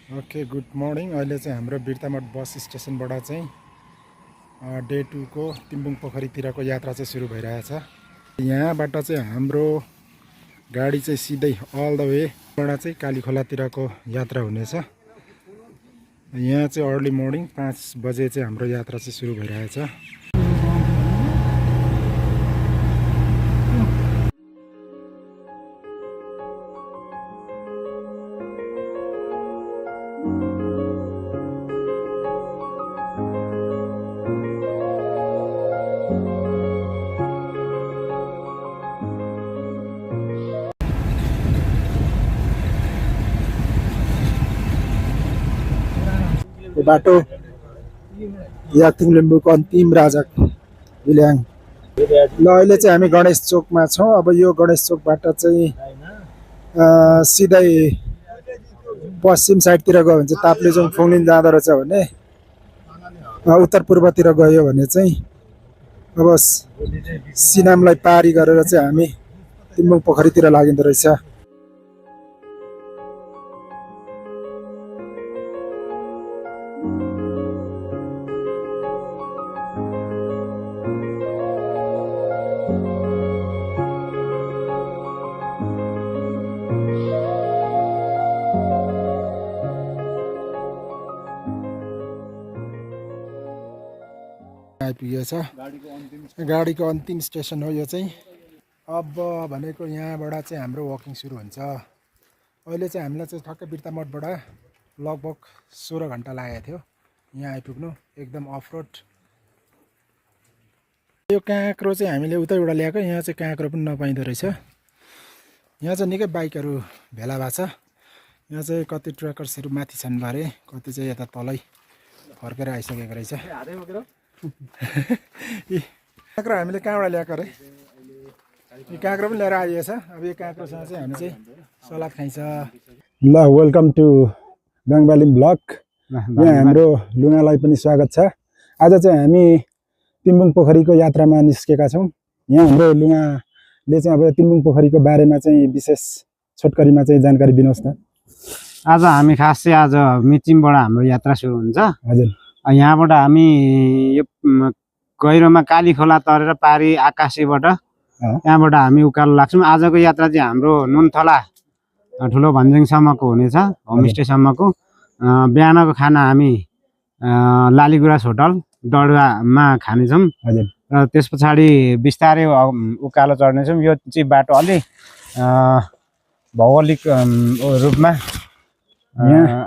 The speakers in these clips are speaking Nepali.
Okay good morning. अहिले चाहिँ हाम्रो बिर्तामठ बस स्टेसनबाट चाहिँ डे 2 को तिम्बुङ पोखरीतिरको यात्रा चाहिँ सुरु भइरहेछ। यहाँबाट चाहिँ हाम्रो गाडी चाहिँ सिधै अल द वेबाट चाहिँ कालीखोलातिरको यात्रा हुनेछ। यहाँ चाहिँ अर्ली मर्निङ 5 बजे चाहिँ हाम्रो यात्रा चाहिँ सुरु भइरहेछ। बाटो याक्थुङ लिम्बूको अन्तिम राजा विल्याङ। ल अहिले चाहिँ हामी गणेश चोकमा छौँ। अब यो गणेश चोकबाट चाहिँ सिधै पश्चिम साइडतिर गयो भने चाहिँ ताप्लेजुङ फोङलिन जाँदो रहेछ भने उत्तर पूर्वतिर गयो भने चाहिँ अब सिनामलाई पारी गरेर चाहिँ हामी तिम्बुङ पोखरीतिर लागिँदो रहेछ। आइपुगेछ गाडीको अन्तिम स्टेसन हो यो चाहिँ। अब भनेको यहाँबाट चाहिँ हाम्रो वकिङ सुरु हुन्छ। अहिले चाहिँ हामीलाई चाहिँ ठक्कै बिर्तामठबाट लगभग 16 घन्टा लागेको थियो यहाँ आइपुग्नु, एकदम अफ रोड। यो काँक्रो चाहिँ हामीले उतैबाट ल्याएको, यहाँ चाहिँ काँक्रो पनि नपाइँदो रहेछ। यहाँ चाहिँ निकै बाइकहरू भेला भएको छ। यहाँ चाहिँ कति ट्र्याकर्सहरू माथि छन् बारे, कति चाहिँ यता तलै फर्केर आइसकेको रहेछ। काँक्रो हामीले कहाँबाट ल्याएको अरे? यो काँक्रो पनि लिएर आइएछ। अब यो काँक्रोसँग चाहिँ हामी चाहिँ सलाद खाइन्छ। ल वेलकम टु गङ्गबालिम ब्लग। यहाँ हाम्रो लुनालाई पनि स्वागत छ। आज चाहिँ हामी तिम्बुङ पोखरीको यात्रामा निस्केका छौँ। यहाँ हाम्रो लुनाले चाहिँ अब तिम्बुङ पोखरीको बारेमा चाहिँ विशेष छोटकरीमा चाहिँ जानकारी दिनुहोस् न। आज हामी खास चाहिँ आज मिचिमबाट हाम्रो यात्रा सुरु हुन्छ। हजुर, यहाँबाट हामी यो गहिरोमा कालीखोला तरेर पारी आकाशीबाट त्यहाँबाट हामी उकालो लाग्छौँ। आजको यात्रा चाहिँ हाम्रो नुनथला ठुलो भन्ज्याङसम्मको हुनेछ, होमस्टेसम्मको। बिहानको खाना हामी लालीगुराँस होटल डडुवामा खानेछौँ र त्यस पछाडि बिस्तारै उकालो चढ्नेछौँ। यो चाहिँ बाटो अलि भौगोलिक रूपमा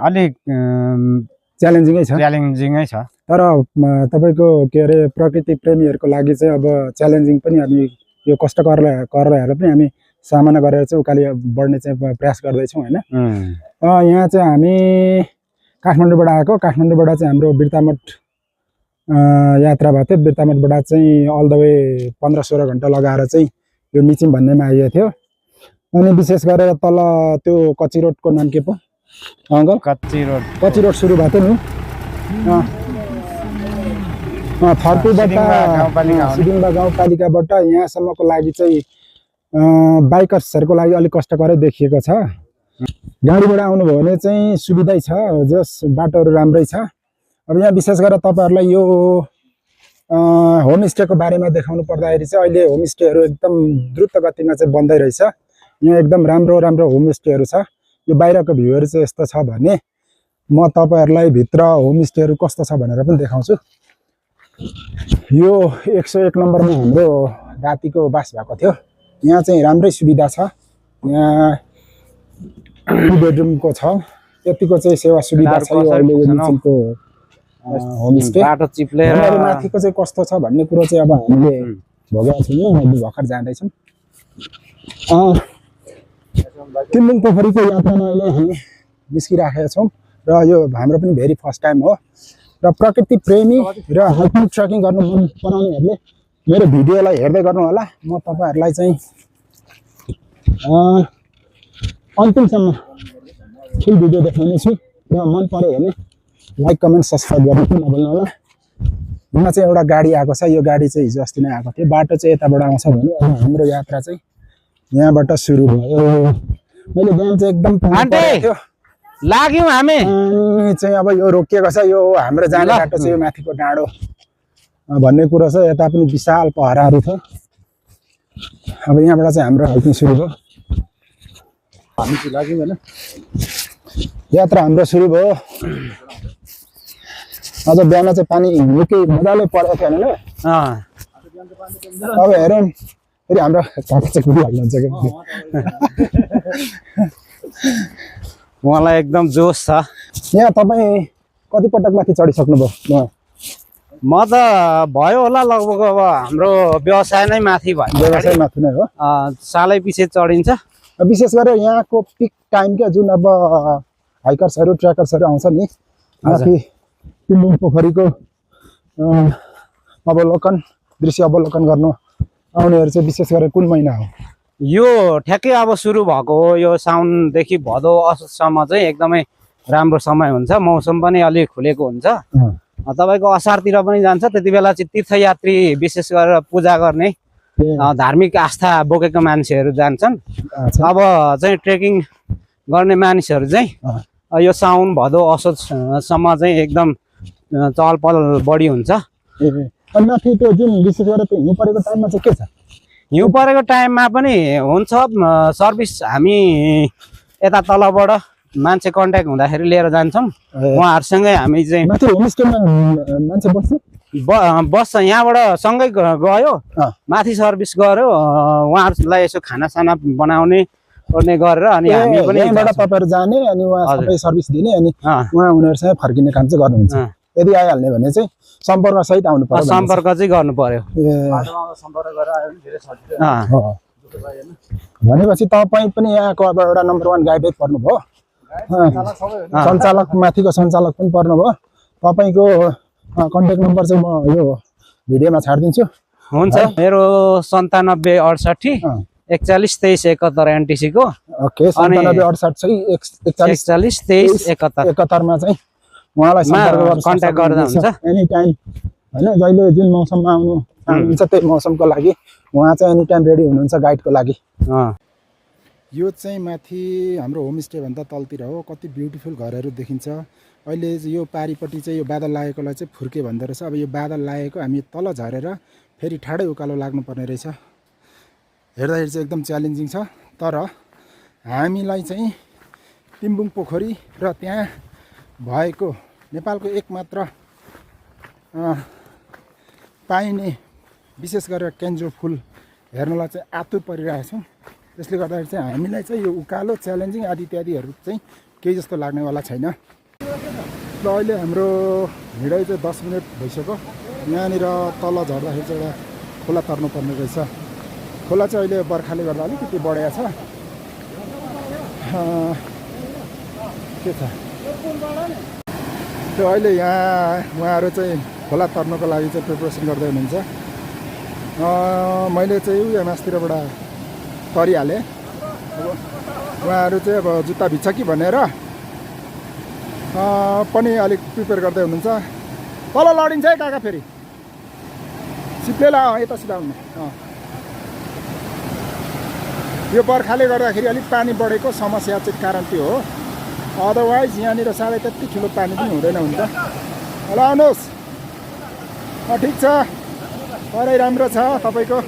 अलिक च्यालेन्जिङै छ। तर तपाईँको के अरे प्रकृति प्रेमीहरूको लागि चाहिँ अब च्यालेन्जिङ पनि हामी यो कष्टकरलाई पनि हामी सामना गरेर चाहिँ उकालो बढ्ने चाहिँ प्रयास गर्दैछौँ होइन। यहाँ चाहिँ हामी काठमाडौँबाट आएको। काठमाडौँबाट चाहिँ हाम्रो बिर्तामठ यात्रा भएको थियो। बिर्तामठबाट चाहिँ अल द वे 15-16 घन्टा लगाएर चाहिँ यो मिचिम भन्नेमा आइएको थियो। अनि विशेष गरेर तल त्यो कच्ची रोडको नाम के पो अङ्कल? कच्ची रोड सुरु भएको थियो नि। थर्पुबाट सिडिङबा गाउँपालिकाबाट यहाँसम्मको लागि चाहिँ बाइकर्सहरूको लागि अलिक कष्टकरै देखिएको छ। गाडीबाट आउनुभयो भने चाहिँ सुविधै छ, जस बाटोहरू राम्रै छ। अब यहाँ विशेष गरेर तपाईँहरूलाई यो होमस्टेको बारेमा देखाउनु पर्दाखेरि चाहिँ अहिले होमस्टेहरू एकदम द्रुत गतिमा चाहिँ बन्दै रहेछ। यहाँ एकदम राम्रो राम्रो होमस्टेहरू छ। यो बाहिरको भ्यूहरू चाहिँ यस्तो छ भने म तपाईँहरूलाई भित्र होमस्टेहरू कस्तो छ भनेर पनि देखाउँछु। यो 101 नम्बरमा हाम्रो रातिको बास भएको थियो। यहाँ चाहिँ राम्रै सुविधा छ। यहाँ 2 बेडरुमको छ, यतिको चाहिँ सेवा सुविधा छ। यो अहिले यो मिचिमको होमस्टे बाटो चिप्लेर माथिको चाहिँ कस्तो छ भन्ने कुरो चाहिँ अब हामीले भोगेका छैनौँ, हामी भर्खर जाँदैछौँ। तिम्बुङ पोखरीको यात्रामा अहिले हामी निस्किराखेका छौँ र यो हाम्रो पनि भेरी फर्स्ट टाइम हो। र प्रकृति प्रेमी र हाइकिङ ट्रेकिङ गर्नु मन पराउनेहरूले मेरो भिडियोलाई हेर्दै गर्नु होला। म तपाईँहरूलाई चाहिँ अन्तिमसम्म फुल भिडियो देखाउनेछु र मन पऱ्यो भने लाइक कमेन्ट सब्सक्राइब गर्नु पनि नभुल्नु होला। यहाँ चाहिँ एउटा गाडी आएको छ। यो गाडी चाहिँ हिजो अस्ति नै आएको थियो। बाटो चाहिँ यताबाट आउँछ भने हाम्रो यात्रा चाहिँ यहाँबाट सुरु भयो। मैले बिहान चाहिँ एकदम थियो लाग्यौँ हामी। अनि चाहिँ अब यो रोकिएको छ, यो हाम्रो जाने बाटो चाहिँ यो माथिको डाँडो भन्ने कुरो छ। यता पनि विशाल पहराहरू छ। अब यहाँबाट चाहिँ हाम्रो हाइकिङ सुरु भयो। हामी चाहिँ लाग्यौँ होइन। यात्रा हाम्रो सुरु भयो। अझ बिहान चाहिँ पानी निकै मजाले परेको थियो होइन। अब हेरौँ फेरि हाम्रो काका चाहिँ कुदिहाल्नुहुन्छ कि उहाँलाई एकदम जोस छ। यहाँ तपाईँ कति पटक माथि चढिसक्नुभयो? म त भयो होला लगभग अब हाम्रो व्यवसाय नै माथि भयो। व्यवसाय माथि नै हो। सालै पछि चढिन्छ। विशेष गरेर यहाँको पिक टाइम क्या, जुन अब हाइकर्सहरू ट्र्याकर्सहरू आउँछ नि माथि तिम्बुङ पोखरीको अवलोकन दृश्य अवलोकन गर्नु आउनेहरू चाहिँ विशेष गरेर कुन महिना हो? यो ठ्याक्कै अब सुरु भएको हो। यो साउनदेखि भदौ असोजसम्म चाहिँ एकदमै राम्रो समय हुन्छ। मौसम पनि अलिक खुलेको हुन्छ। तपाईँको असारतिर पनि जान्छ। त्यति बेला चाहिँ तीर्थयात्री विशेष गरेर पूजा गर्ने धार्मिक आस्था बोकेको मान्छेहरू जान्छन्। अब चाहिँ ट्रेकिङ गर्ने मानिसहरू चाहिँ यो साउन भदौ असोजसम्म चाहिँ एकदम चहल पहल बढी हुन्छ। अनि माथि त्यो जुन विशेष गरेर त्यो हिउँ परेको टाइममा चाहिँ के छ? हिउँ परेको टाइममा पनि हुन्छ सर्भिस। हामी यता तलबाट मान्छे कन्ट्याक्ट हुँदाखेरि लिएर जान्छौँ। उहाँहरूसँगै हामी चाहिँ माथि होमस्टेमा मान्छे बस्छ। यहाँबाट सँगै गयो माथि सर्भिस गऱ्यो। उहाँहरूलाई यसो खानासाना बनाउने ओर्ने गरेर अनि हामी पनि तपाईँहरू जाने अनि उहाँ सबै सर्भिस दिने अनि उहाँ उनीहरूसँग फर्किने काम चाहिँ गर्नुहुन्छ। यदि आइहाल्ने भने चाहिँ सम्पर्क सहित आउनु पर्यो। सम्पर्क चाहिँ गर्नु पर्यो। भनेपछि तपाईँ पनि यहाँको अब एउटा नम्बर 1 गाइडै पर्नुभयो। सञ्चालक माथिको सञ्चालक पनि पर्नुभयो। तपाईँको कन्ट्याक्ट नम्बर चाहिँ म यो भिडियोमा छाडिदिन्छु। हुन्छ। मेरो 97 68 41 23 71 एनटिसी को। ओके 97 68 41 23 71 मा चाहिँ उहाँलाई कन्ट्याक्ट गर्दा हुन्छ। एनी टाइम होइन, जहिले जुन मौसममा आउनुहुन्छ त्यही मौसमको लागि उहाँ चाहिँ एनी टाइम रेडी हुनुहुन्छ गाइडको लागि। यो चाहिँ माथि हाम्रो होमस्टे भन्दा तलतिर हो। कति ब्युटिफुल घरहरू देखिन्छ। अहिले यो पारिपट्टि चाहिँ यो बादल लागेकोलाई चाहिँ फुर्के भन्दो रहेछ। अब यो बादल लागेको हामी तल झरेर फेरि ठाडै उकालो लाग्नुपर्ने रहेछ। हेर्दाखेरि चाहिँ एकदम च्यालेन्जिङ छ। तर हामीलाई चाहिँ तिम्बुङ पोखरी र त्यहाँ भएको नेपालको एकमात्र पाइने विशेष गरेर केन्जो फुल हेर्नलाई चाहिँ आतुर परिरहेछौँ। त्यसले गर्दाखेरि चाहिँ हामीलाई चाहिँ यो उकालो च्यालेन्जिङ आदि इत्यादिहरू चाहिँ केही जस्तो लाग्नेवाला छैन। र अहिले हाम्रो हिँडाइ चाहिँ 10 मिनट भइसक्यो। यहाँनिर तल झर्दाखेरि चाहिँ एउटा खोला तर्नुपर्ने रहेछ। खोला चाहिँ अहिले बर्खाले गर्दा अलिकति बढेको छ। के छ त्यो अहिले यहाँ उहाँहरू चाहिँ खोला तर्नको लागि चाहिँ प्रिपरेसन गर्दै हुनुहुन्छ। मैले चाहिँ यहाँ मास्तिरबाट तरिहालेँ। अब उहाँहरू चाहिँ अब जुत्ता भिज्छ कि भनेर पनि अलिक प्रिपेयर गर्दै हुनुहुन्छ। तल लडिन्छ है काका, फेरि सिप्लेला यता सिधा आउनु। यो बर्खाले गर्दाखेरि अलिक पानी बढेको समस्या चाहिँ कारण त्यो हो। अदरवाइज यहाँनिर साह्रै त्यति ठुलो पानी पनि हुँदैन हुन्छ। ल आउनुहोस्, ठिक छ, तरै राम्रो छ तपाईँको।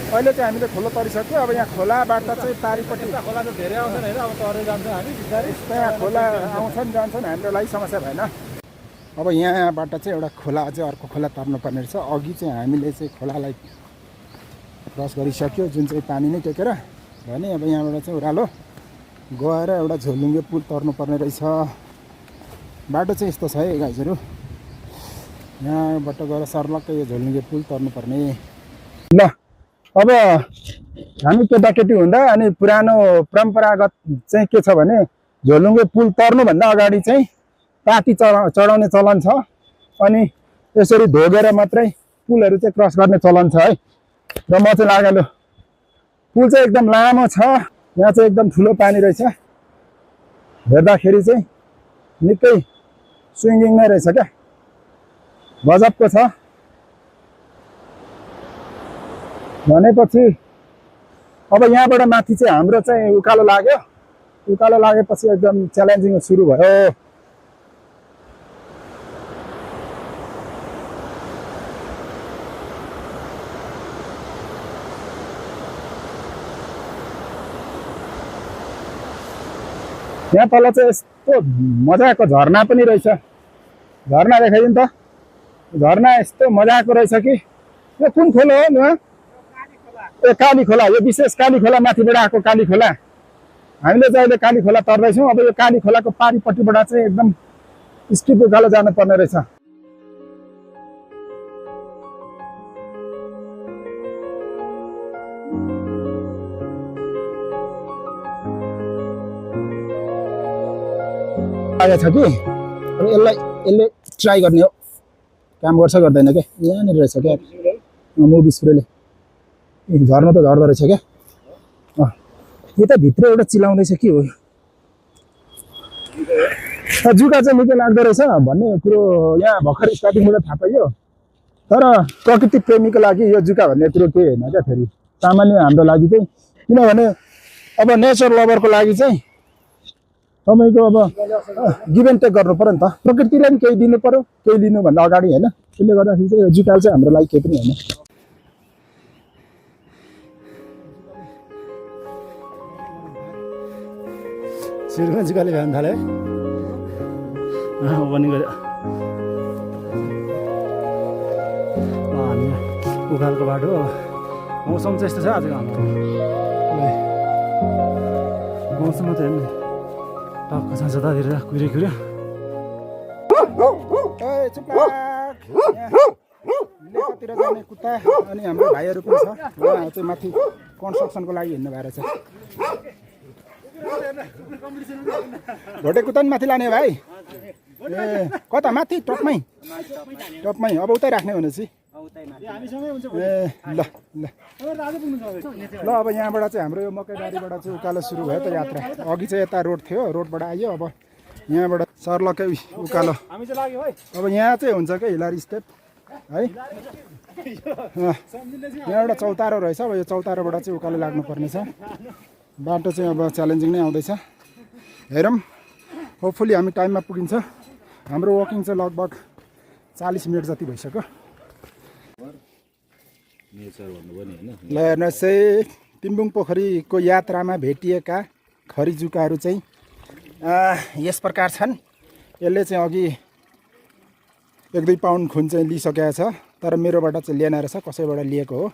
अहिले चाहिँ हामीले खोला तरिसक्यो। अब यहाँ खोलाबाट चाहिँ पारिपट्टि खोला त धेरै आउँछन् होइन। अब तरै जान्छौँ हामी बिस्तारै। त्यहाँ खोला आउँछन् जान्छन्, हाम्रो लागि समस्या भएन। अब यहाँबाट चाहिँ एउटा खोला चाहिँ अर्को खोला तर्नुपर्ने रहेछ। अघि चाहिँ हामीले चाहिँ खोलालाई क्रस गरिसक्यो जुन चाहिँ पानी नै टेकेर भने। अब यहाँबाट चाहिँ ओह्रालो गएर एउटा झोलुङ्गे पुल तर्नुपर्ने रहेछ। बाटो चाहिँ यस्तो छ है गाइजहरू। यहाँबाट गएर सर्लक्कै यो झोलुङ्गे पुल तर्नुपर्ने। ल अब हामी केटाकेटी हुँदा अनि पुरानो परम्परागत चाहिँ के छ भने झोलुङ्गे पुल तर्नुभन्दा अगाडि चाहिँ पाती चढाउने चलन छ। अनि यसरी धोगेर मात्रै पुलहरू चाहिँ क्रस गर्ने चलन छ है। र म चाहिँ लागेलो पुल चाहिँ एकदम लामो छ। यहाँ चाहिँ एकदम ठुलो पानी रहेछ। हेर्दाखेरि चाहिँ निकै स्विङ्गिङ नै रहेछ क्या, गजबको छ। भनेपछि अब यहाँबाट माथि चाहिँ हाम्रो चाहिँ उकालो लाग्यो। उकालो लागेपछि एकदम च्यालेन्जिङ सुरु भयो। यहाँ तल चाहिँ यस्तो मजाको झरना पनि रहेछ। झरना देखाइदिनु त। झरना यस्तो मजाको रहेछ कि। यो कुन खोला हो यहाँ? ए काली खोला। यो विशेष काली खोला माथिबाट आएको काली खोला। हामीले चाहिँ अहिले काली खोला तर्दैछौँ। अब यो काली खोलाको पारिपट्टिबाट चाहिँ एकदम स्टिप उकालो जानुपर्ने रहेछ। आएको छ कि अब यसले ट्राई गर्ने हो। काम गर्छ गर्दैन क्या। यहाँनिर रहेछ क्या मुभी स्प्रेले। झर्न त झर्दो रहेछ क्या। यता भित्र एउटा चिलाउँदैछ के हो? जुका चाहिँ निकै लाग्दो रहेछ भन्ने कुरो यहाँ भर्खर स्टार्टिङबाट थाहा पाइयो। तर प्रकृति प्रेमीको लागि यो जुका भन्ने कुरो केही होइन क्या फेरि। सामान्य हाम्रो लागि चाहिँ किनभने अब नेचर लभरको लागि चाहिँ तपाईँको अब गिभ एन्ड टेक गर्नु पर्यो नि त। प्रकृतिलाई पनि केही दिनु पर्यो, केही लिनुभन्दा अगाडि होइन। त्यसले गर्दाखेरि चाहिँ यो जुका चाहिँ हाम्रो लागि केही पनि होइन। सुरुमा जुकाले भ्याउनु थाल्यो है ओपनिङ गर्यो। हामी उकालोको बाटो। मौसम चाहिँ यस्तो छ आजको हाम्रो। मौसम त हेर्नु टक्क छ जतातिर कुहिरो कुहिरो। लेकतिर जाने कुत्ता अनि हाम्रो भाइहरू पनि छ। उहाँ चाहिँ माथि कन्स्ट्रक्सनको लागि हिँड्नु भएको रहेछ। भोटे कुत्ता पनि माथि लाने भाइ? ए कता माथि? टपमै? टपमै। अब उतै राख्ने भनेपछि ए ल ल ल। अब यहाँबाट चाहिँ हाम्रो यो मकैबारीबाट चाहिँ उकालो सुरु भयो त यात्रा। अघि चाहिँ यता रोड थियो, रोडबाट आयो। अब यहाँबाट सर्लकै उकालो। अब यहाँ चाहिँ हुन्छ क्या हिलारी स्टेप है। यहाँ एउटा चौतारो रहेछ। अब यो चौतारोबाट चाहिँ उकालो लाग्नुपर्ने छ। बाटो चाहिँ अब च्यालेन्जिङ नै आउँदैछ। हेरौँ होपफुली हामी टाइममा पुगिन्छ। हाम्रो वकिङ चाहिँ लगभग 40 मिनट जति भइसक्यो। ल हेर्नुहोस् है, तिम्बुङ पोखरीको यात्रामा भेटिएका खरीजुकाहरू चाहिँ यस प्रकार छन्। यसले चाहिँ अघि 1-2 पाउन्ड खुन चाहिँ लिइसकेको छ। तर मेरोबाट चाहिँ लिएन रहेछ, कसैबाट लिएको हो।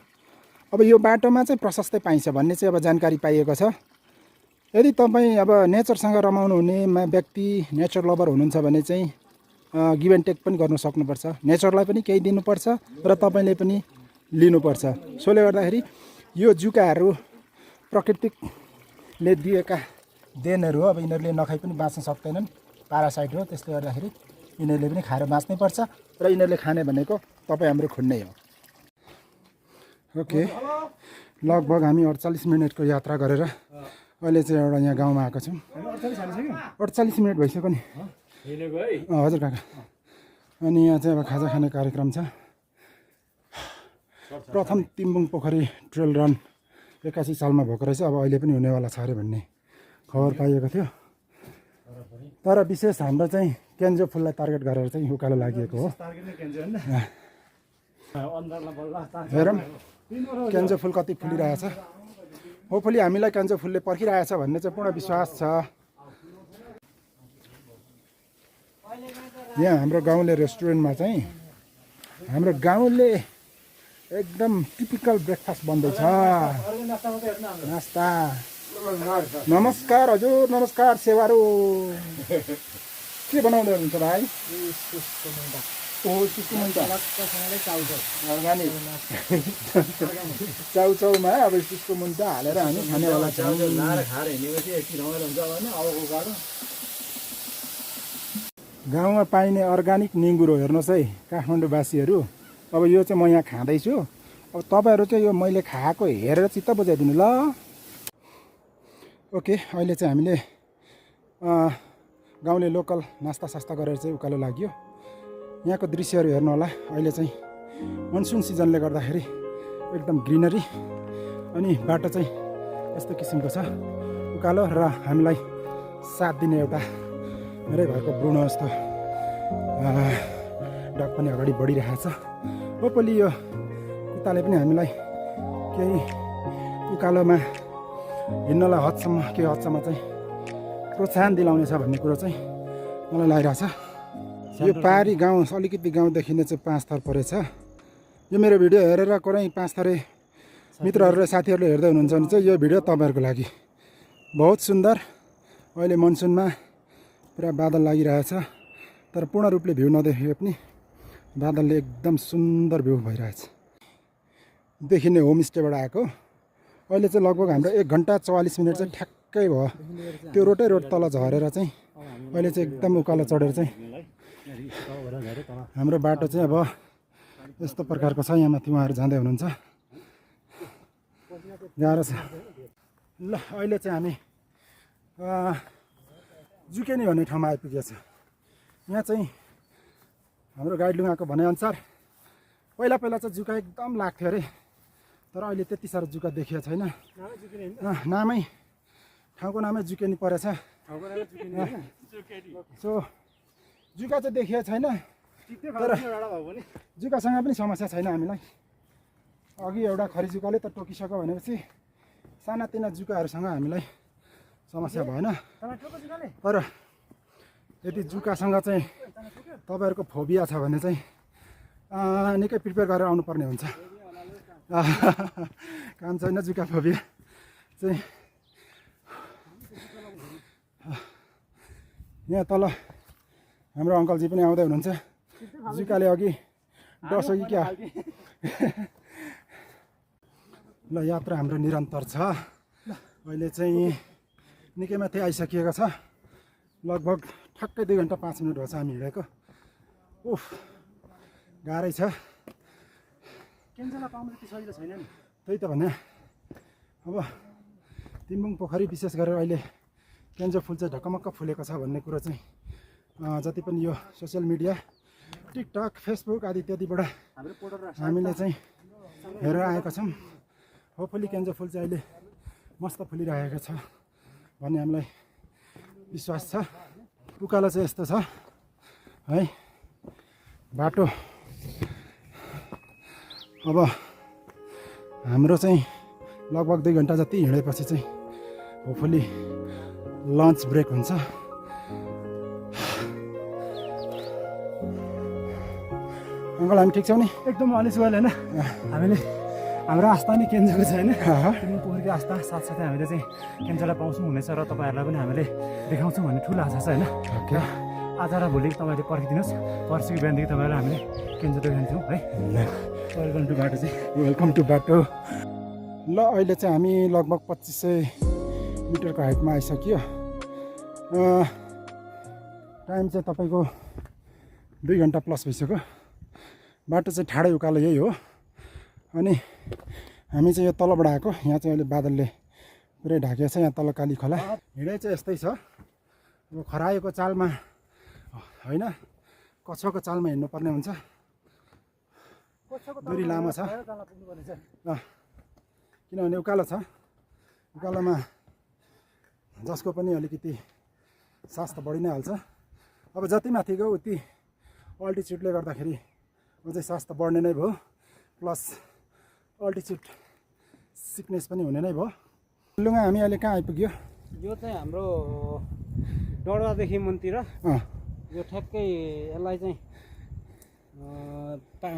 अब यो बाटोमा चाहिँ प्रशस्तै पाइन्छ भन्ने चाहिँ अब जानकारी पाइएको छ। यदि तपाईँ अब नेचरसँग रमाउनु हुने व्यक्ति, नेचर लभर हुनुहुन्छ भने चाहिँ गिभ एन्ड टेक पनि गर्नु सक्नुपर्छ। नेचरलाई पनि केही दिनुपर्छ र तपाईँले पनि लिनुपर्छ। सोले गर्दाखेरि यो जुकाहरू प्रकृतिले दिएका देनहरू हो। अब यिनीहरूले नखाइ पनि बाँच्न सक्दैनन्, प्यारासाइट हो। त्यसले गर्दाखेरि यिनीहरूले पनि खाएर बाँच्नै पर्छ र यिनीहरूले खाने भनेको तपाईँ हाम्रो खुन नै हो। ओके, लगभग हामी 48 मिनटको यात्रा गरेर अहिले चाहिँ एउटा यहाँ गाउँमा आएको छौँ। 48 मिनट भइसक्यो नि। हजुर काका। अनि यहाँ चाहिँ अब खाजा खाने कार्यक्रम छ। प्रथम तिम्बुङ पोखरी ट्रेल रन 81 सालमा भएको रहेछ। अब अहिले पनि हुनेवाला छ अरे भन्ने खबर पाइएको थियो। तर विशेष हाम्रो चाहिँ केन्जो फुललाई टार्गेट गरेर चाहिँ उकालो लागिएको हो। हेरौँ केन्जो फुल कति फुलिरहेछ। होपफुली हामीलाई केन्जो फुलले पर्खिरहेछ भन्ने चाहिँ पूर्ण विश्वास छ। यहाँ हाम्रो गाउँले रेस्टुरेन्टमा चाहिँ हाम्रो गाउँले एकदम टिपिकल ब्रेकफास्ट बन्दैछ। नास्ता। नमस्कार हजुर, नमस्कार सेवारो। के बनाउँदै हुनुहुन्छ भाइ? अर्ग्यानिक चाउचाउमा अब इस्कुसको मुन्टा हालेर हामी खानेवाला छौँ। गाउँमा पाइने अर्ग्यानिक निङ्गुरो हेर्नुहोस् है काठमाडौँवासीहरू। अब यो चाहिँ म यहाँ खाँदैछु। अब तपाईँहरू चाहिँ यो मैले खाएको हेरेर चित्त बुझाइदिनु ल। ओके, अहिले चाहिँ हामीले गाउँले लोकल नास्ता सास्ता गरेर चाहिँ उकालो लाग्यो। यहाँको दृश्यहरू हेर्नु होला। अहिले चाहिँ मनसुन सिजनले गर्दाखेरि एकदम ग्रिनरी अनि बाटो चाहिँ यस्तो किसिमको छ उकालो। र हामीलाई साथ दिने एउटा मेरै घरको ब्रुनो जस्तो डग पनि अगाडि बढिरहेको छ। होपली यो कुत्ताले पनि हामीलाई केही उकालोमा हिँड्नलाई केही हदसम्म चाहिँ प्रोत्साहन दिलाउनेछ भन्ने कुरो चाहिँ मलाई लागिरहेछ। यो पारी गाउँ अलिकति गाउँदेखि नै चाहिँ 5 थर परेछ। यो मेरो भिडियो हेरेर कुनै 5 थरे मित्रहरूले साथीहरूले हेर्दै हुनुहुन्छ भने चाहिँ यो भिडियो तपाईँहरूको लागि। बहुत सुन्दर। अहिले मनसुनमा पुरा बादल लागिरहेछ, तर पूर्ण रूपले भ्यू नदेखिए पनि बादलले एकदम सुन्दर भ्यू भइरहेछ। देखिने होमस्टेबाट आएको। अहिले चाहिँ लगभग हाम्रो 1 घन्टा 44 मिनट चाहिँ ठ्याक्कै भयो। त्यो रोड तल झरेर चाहिँ अहिले चाहिँ एकदम उकालो चढेर चाहिँ हाम्रो बाटो चाहिँ अब यस्तो प्रकारको छ। यहाँ माथि उहाँहरू जाँदै हुनुहुन्छ, गाह्रो छ। ल अहिले चाहिँ हामी जुकेनी भन्ने ठाउँमा आइपुगेको छ। यहाँ चाहिँ हाम्रो गाइडलुङाको भनाइअनुसार पहिला चाहिँ जुका एकदम लाग्थ्यो अरे, तर अहिले त्यति साह्रो जुका देखिएको छैन। नामै ठाउँको नामै जुकेनी परेछ। सो जुका चाहिँ देखिएको छैन, तर जुकासँग पनि समस्या छैन हामीलाई। अघि एउटा खरी जुकाले त टोकिसक्यो भनेपछि सानातिना जुकाहरूसँग हामीलाई समस्या भएन। तर यदि जुकासँग चाहिँ तपाईँहरूको फोबिया छ भने चाहिँ निकै प्रिपेयर गरेर आउनुपर्ने हुन्छ। काम छैन जुका फोबिया चाहिँ। यहाँ तल हाम्रो अङ्कलजी पनि आउँदै हुनुहुन्छ। जुकाले अघि डस्यो कि क्या। ल यात्रा हाम्रो निरन्तर छ। अहिले चाहिँ निकै माथि आइसकिएको छ। लगभग ठ्याक्कै 2 घन्टा 5 मिनट भएछ हामी हिँडेको। उफ गाह्रै छ। केन्चेला पाउनु त्यति सजिलो छैन नि। त्यही त भने। अब तिम्बुङ पोखरी विशेष गरेर अहिले केन्जो फुल चाहिँ ढकमक्क फुलेको छ भन्ने कुरो चाहिँ जति पनि यो सोसियल मिडिया टिकटक फेसबुक आदि इत्यादिबाट हामीले चाहिँ हेरेर आएका छौँ। होपफुली केन्जो फुल चाहिँ अहिले मस्त फुलिरहेको छ भन्ने हामीलाई विश्वास छ। उकालो चाहिँ यस्तो छ है बाटो। अब हाम्रो चाहिँ लगभग 2 घन्टा जति हिँडेपछि चाहिँ होपफुली लन्च ब्रेक हुन्छ। अङ्कल हामी ठिक छौँ नि? एकदम अलिस गयो होइन। हामीले हाम्रो आस्था नि केन्जोको छ होइन। तिमी पोखरीको आस्था साथसाथै हामीले चाहिँ केन्जोलाई पाउँछौँ हुनेछ र तपाईँहरूलाई पनि हामीले देखाउँछौँ भन्ने ठुलो आशा छ होइन। आज र भोलि तपाईँले पर्खिदिनुहोस्। पर्सिको बिहानदेखि तपाईँलाई हामीले केन्जो देखाउँछौँ है। वेलकम टु बाटो चाहिँ। वेलकम टु बाटो। ल अहिले चाहिँ हामी लगभग 2500 मिटरको हाइटमा आइसक्यो। टाइम चाहिँ तपाईँको 2 घन्टा प्लस भइसक्यो। बाटो चाहिँ ठाडै उकालो यही हो। अनि हामी चाहिँ यो तलबाट आएको। यहाँ चाहिँ अहिले बादलले पुरै ढाकेको छ। यहाँ तल काली खोला। हिँडाइ चाहिँ यस्तै छ। अब खरायोको चालमा होइन कछुवाको चालमा हिँड्नुपर्ने हुन्छ। दुरी लामो छ किनभने उकालो छ। उकालोमा जसको पनि अलिकति सास त बढी नै हाल्छ। अब जति माथि गयो उति अल्टिच्युडले गर्दाखेरि अझै सास त बढ्ने नै भयो, प्लस अल्टिच्युड सिकनेस पनि हुने नै भयो। लुगा हामी अहिले कहाँ आइपुग्यो? यो चाहिँ हाम्रो डडवादेखि मुनतिर यो ठ्याक्कै यसलाई चाहिँ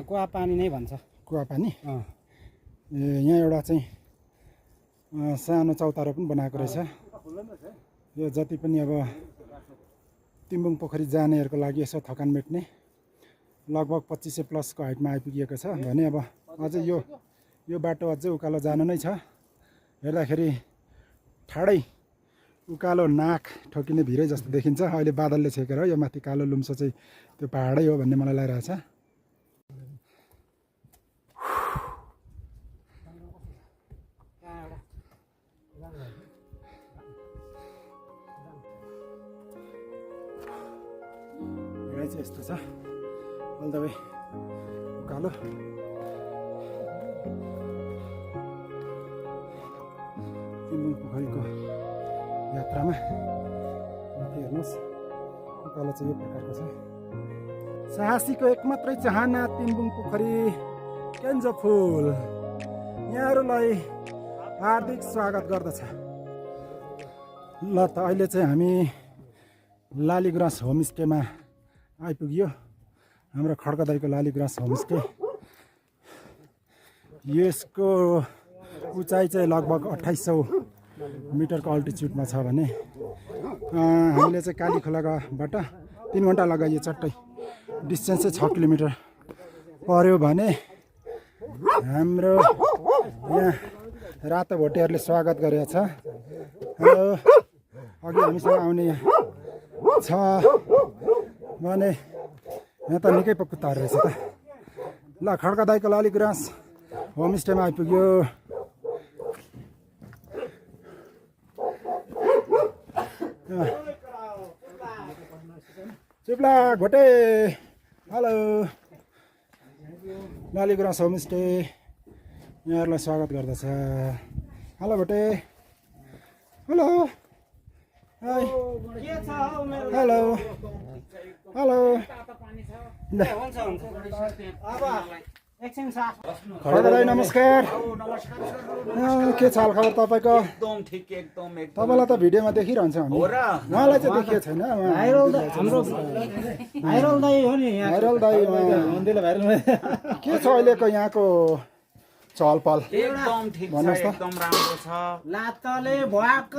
कुवा पानी नै भन्छ। कुवा पानी। यहाँ एउटा चाहिँ सानो चौतारो पनि बनाएको रहेछ। यो जति पनि अब तिम्बुङ पोखरी जानेहरूको लागि यसो थकान मेट्ने लगभग 2500 प्लसको हाइटमा आइपुगेको छ भने अब अझै यो बाटो अझै उकालो जानु नै छ। हेर्दाखेरि ठाडै उकालो नाक ठोकिने भिरै जस्तो देखिन्छ। अहिले बादलले छेकेर यो माथि कालो लुम्सो चाहिँ त्यो पहाडै हो भन्ने मलाई लागिरहेछ। चाहिँ यस्तो छ अल द वे उकालो। तिम्बुङ पोखरीको यात्रामा हेर्नुहोस् उकालो चाहिँ यो प्रकारको छ साहसीको एक मात्रै चाहना तिम्बुङ पोखरी केन्जो फुल यहाँहरूलाई हार्दिक स्वागत गर्दछ। ल त अहिले चाहिँ हामी लालीगुराँस होमस्टेमा आइपुग्यो। हाम्रो खड्कादाईको लालीगुराँस होमस्टे। यसको उचाइ चाहिँ लगभग 2800 मिटरको अल्टिच्युडमा छ भने हामीले चाहिँ काली खोलाबाट 3 घन्टा लगाइयो चट्टै। डिस्टेन्स चाहिँ 6 किलोमिटर पर्यो भने हाम्रो यहाँ रातो भोटेहरूले स्वागत गरेको छ। हेलो अघि हामीसँग आउने छ भने यहाँ त निकै पो कुत्ताहरू रहेछ त। ल खड्कादाईको लालीगुराँस होमस्टेमा आइपुग्यो। चिप्ला घोटे हेलो लालीगुराँस होमस्टे यहाँहरूलाई स्वागत गर्दछ। हेलो भोटे हेलो हाई हेलो हेलो खड्कादाई नमस्कार। के छ खबर तपाईँको? एकदम ठिक एकदम तपाईँलाई त भिडियोमा देखिरहन्छ हामी, उहाँलाई चाहिँ देखिएको छैन। भाइरल दाइ हो नि भाइरल दाइ के छ अहिलेको यहाँको चहलपहल एकदम ठिक छ भन्नुहोस् त। एकदम राम्रो छ लातले भ्वाक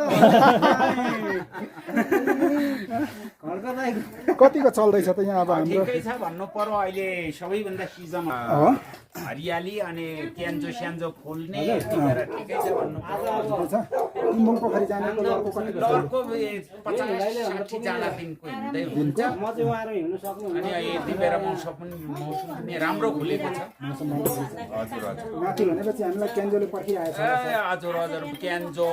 कतिको चल्दैछ त यहाँ अब हाम्रो? ठिकै छ भन्नु पर्यो अहिले सबैभन्दा सिजन हो? हरियाली अनि क्यान्जो स्यान्जो फुल्ने त्यतिखेर ठिकै छ भन्नु पर्यो। छ तिम्बुङ पोखरी जानेको लरको कतिको छ? लरको 50-60 जना दिनको हिँड्दै हुन्छ म चाहिँ उहाँहरू हिँड्नु सक्नु अनि यति बेला मौसम पनि राम्रो खुलेको छ। हजुर हजुर माथि भनेपछि हामीलाई केन्जोले पर्खिरहेको छ। ए हजुर हजुर क्यान्जो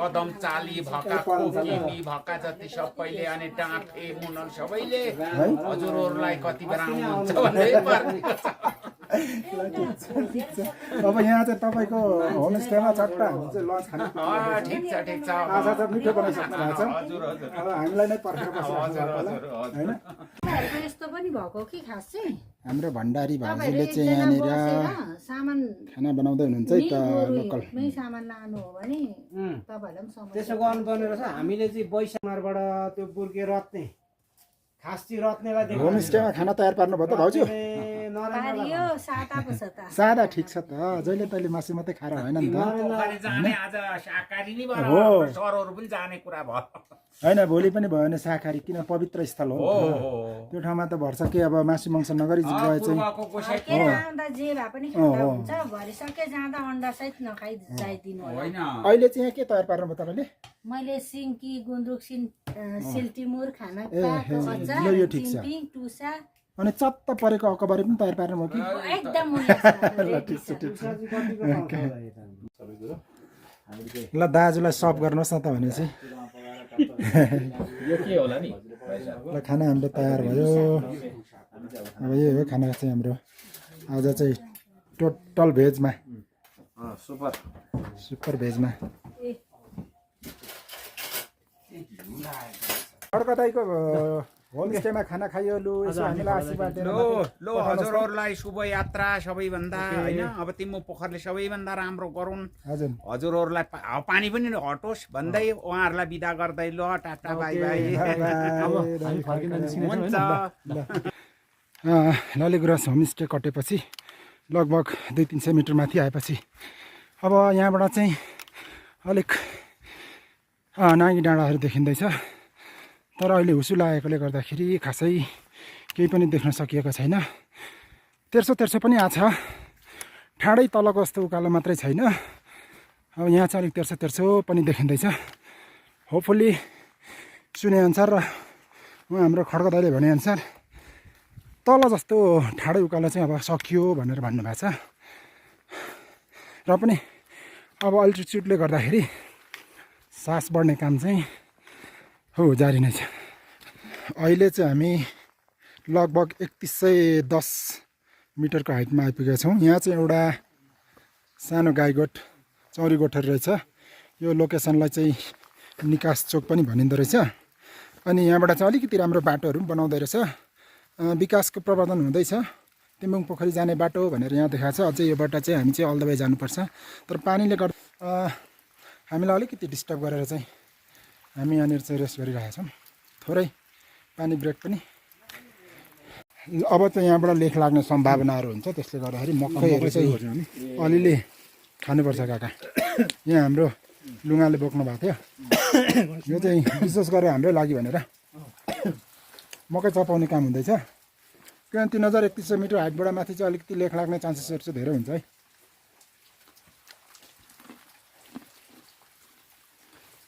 कदम चाली भका कोकिमी भका जति सबैले अनि डाँफे मुनल सबैले हजुरहरूलाई कति बेला आउनुहुन्छ भन्दै पर्खेको छ। अब यहाँ चाहिँ तपाईँको होमस्टेमा चट्टा हामी चाहिँ लन्च खाने ठिक छ ठिक छ आशा छ मिठो बनाइसक्नु भएको छ। हजुर हजुर अब हामीलाई नै पर्खेर बसिरहेको होइन? यस्तो पनि भएको कि खास चाहिँ हाम्रो भण्डारी भाउजूले चाहिँ यहाँनिर सामान खाना बनाउँदै हुनुहुन्छ है त लोकल। सामान लानु हो भने तपाईँहरूलाई पनि समस्या त्यसो गर्नुपर्ने रहेछ। हामीले चाहिँ बैसामारबाट त्यो बुर्के रत्ने खास चाहिँ रत्नेलाई देखाउनु होमस्टेमा खाना तयार पार्नुभयो त भाउजू? पारियो सादा पो छ त सादा ठिक छ त, जहिले तैँले मासु मात्रै खाएर होइन नि त। पोखरी जाने आज शाकाहारी नै हो। भयो सरहरू पनि जाने कुरा भयो। होइन भोलि पनि भयो भने शाकाहारी, किन पवित्र स्थल हो त्यो ठाउँमा त भर्छ के अब मासु मङ्स नगरी गए चाहिँ पूर्वको कोसै फर्केर आउँदा जे भए पनि खाँदा हुन्छ, भरिसके जाँदा अन्डा सहित नखाइ जाइदिनु होला। होइन अहिले चाहिँ यहाँ के तयार पार्नुभयो तपाईँले? मैले सिन्की गुन्द्रुक सिल्टिमुर खाना ल यो ठिक छ। टुसा अनि चत्त परेको अकबरी पनि तयार पार्नुभयो कि? एकदम ल ठिक छ ठिक छ। ल दाजुलाई सर्भ गर्नुहोस् न त भनेपछि। यो के होला नि ल खाना हाम्रो तयार भयो। अब यही हो खाना चाहिँ हाम्रो आज चाहिँ टोटल भेजमा सुपर भेजमा। खड्कादाईको होमस्टेमा खाना खाइयो। लु यसो हामीलाई आशीर्वाद दिनु। लो हजुरहरूलाई शुभ यात्रा सबैभन्दा होइन। अब तिम्रो पोखरले सबैभन्दा राम्रो गरून्। हजुर हजुरहरूलाई पानी पनि हटोस् भन्दै उहाँहरूलाई बिदा गर्दै ल टाटा बाई बाई हुन्छ। लालीगुराँस होमस्टे कटेपछि लगभग 200-300 मिटर माथि आएपछि अब यहाँबाट चाहिँ अलिक नागी डाँडाहरू देखिँदैछ। तर अहिले हुसु लागेकोले गर्दाखेरि खासै केही पनि देख्न सकिएको छैन। तेर्सो तेर्सो पनि आछ, ठाडै तलको जस्तो उकालो मात्रै छैन। अब यहाँ चाहिँ अलिक तेर्सो तेर्सो पनि देखिँदैछ। होपफुल्ली सुनेअनुसार र उहाँ हाम्रो खड्कादाईले भनेअनुसार तल जस्तो ठाडै उकालो चाहिँ अब सकियो भनेर भन्नुभएको छ। र पनि अब अल्टिच्युडले गर्दाखेरि सास बढ्ने काम चाहिँ हो जारी नै छ। अहिले चाहिँ हामी लगभग 3110 मिटरको हाइटमा आइपुगेका छौँ। यहाँ चाहिँ एउटा सानो गाईगोठ चौरी गोठहरू रहेछ। यो लोकेसनलाई चाहिँ निकास चोक पनि भनिँदो रहेछ। अनि यहाँबाट चाहिँ अलिकति राम्रो बाटोहरू पनि बनाउँदै रहेछ। विकासको प्रवर्धन हुँदैछ। तिम्बुङ पोखरी जाने बाटो भनेर यहाँ देखाएको छ। अझै यो बाटो चाहिँ हामी चाहिँ अल द वे जानुपर्छ। तर पानीले गर्दा हामीलाई अलिकति डिस्टर्ब गरेर चाहिँ हामी यहाँनिर चाहिँ रेस्ट गरिरहेका छौँ। थोरै पानी ब्रेक पनि। अब चाहिँ यहाँबाट लेख लाग्ने सम्भावनाहरू हुन्छ। त्यसले गर्दाखेरि मकैहरू चाहिँ अलिअलि खानुपर्छ काका। यहाँ हाम्रो लुगाले बोक्नु भएको थियो। यो चाहिँ विशेष गरेर हाम्रै लागि भनेर मकै चपाउने काम हुँदैछ। किनभने 3100 मिटर हाइटबाट माथि चाहिँ अलिकति लेख लाग्ने चान्सेसहरू चाहिँ धेरै हुन्छ है।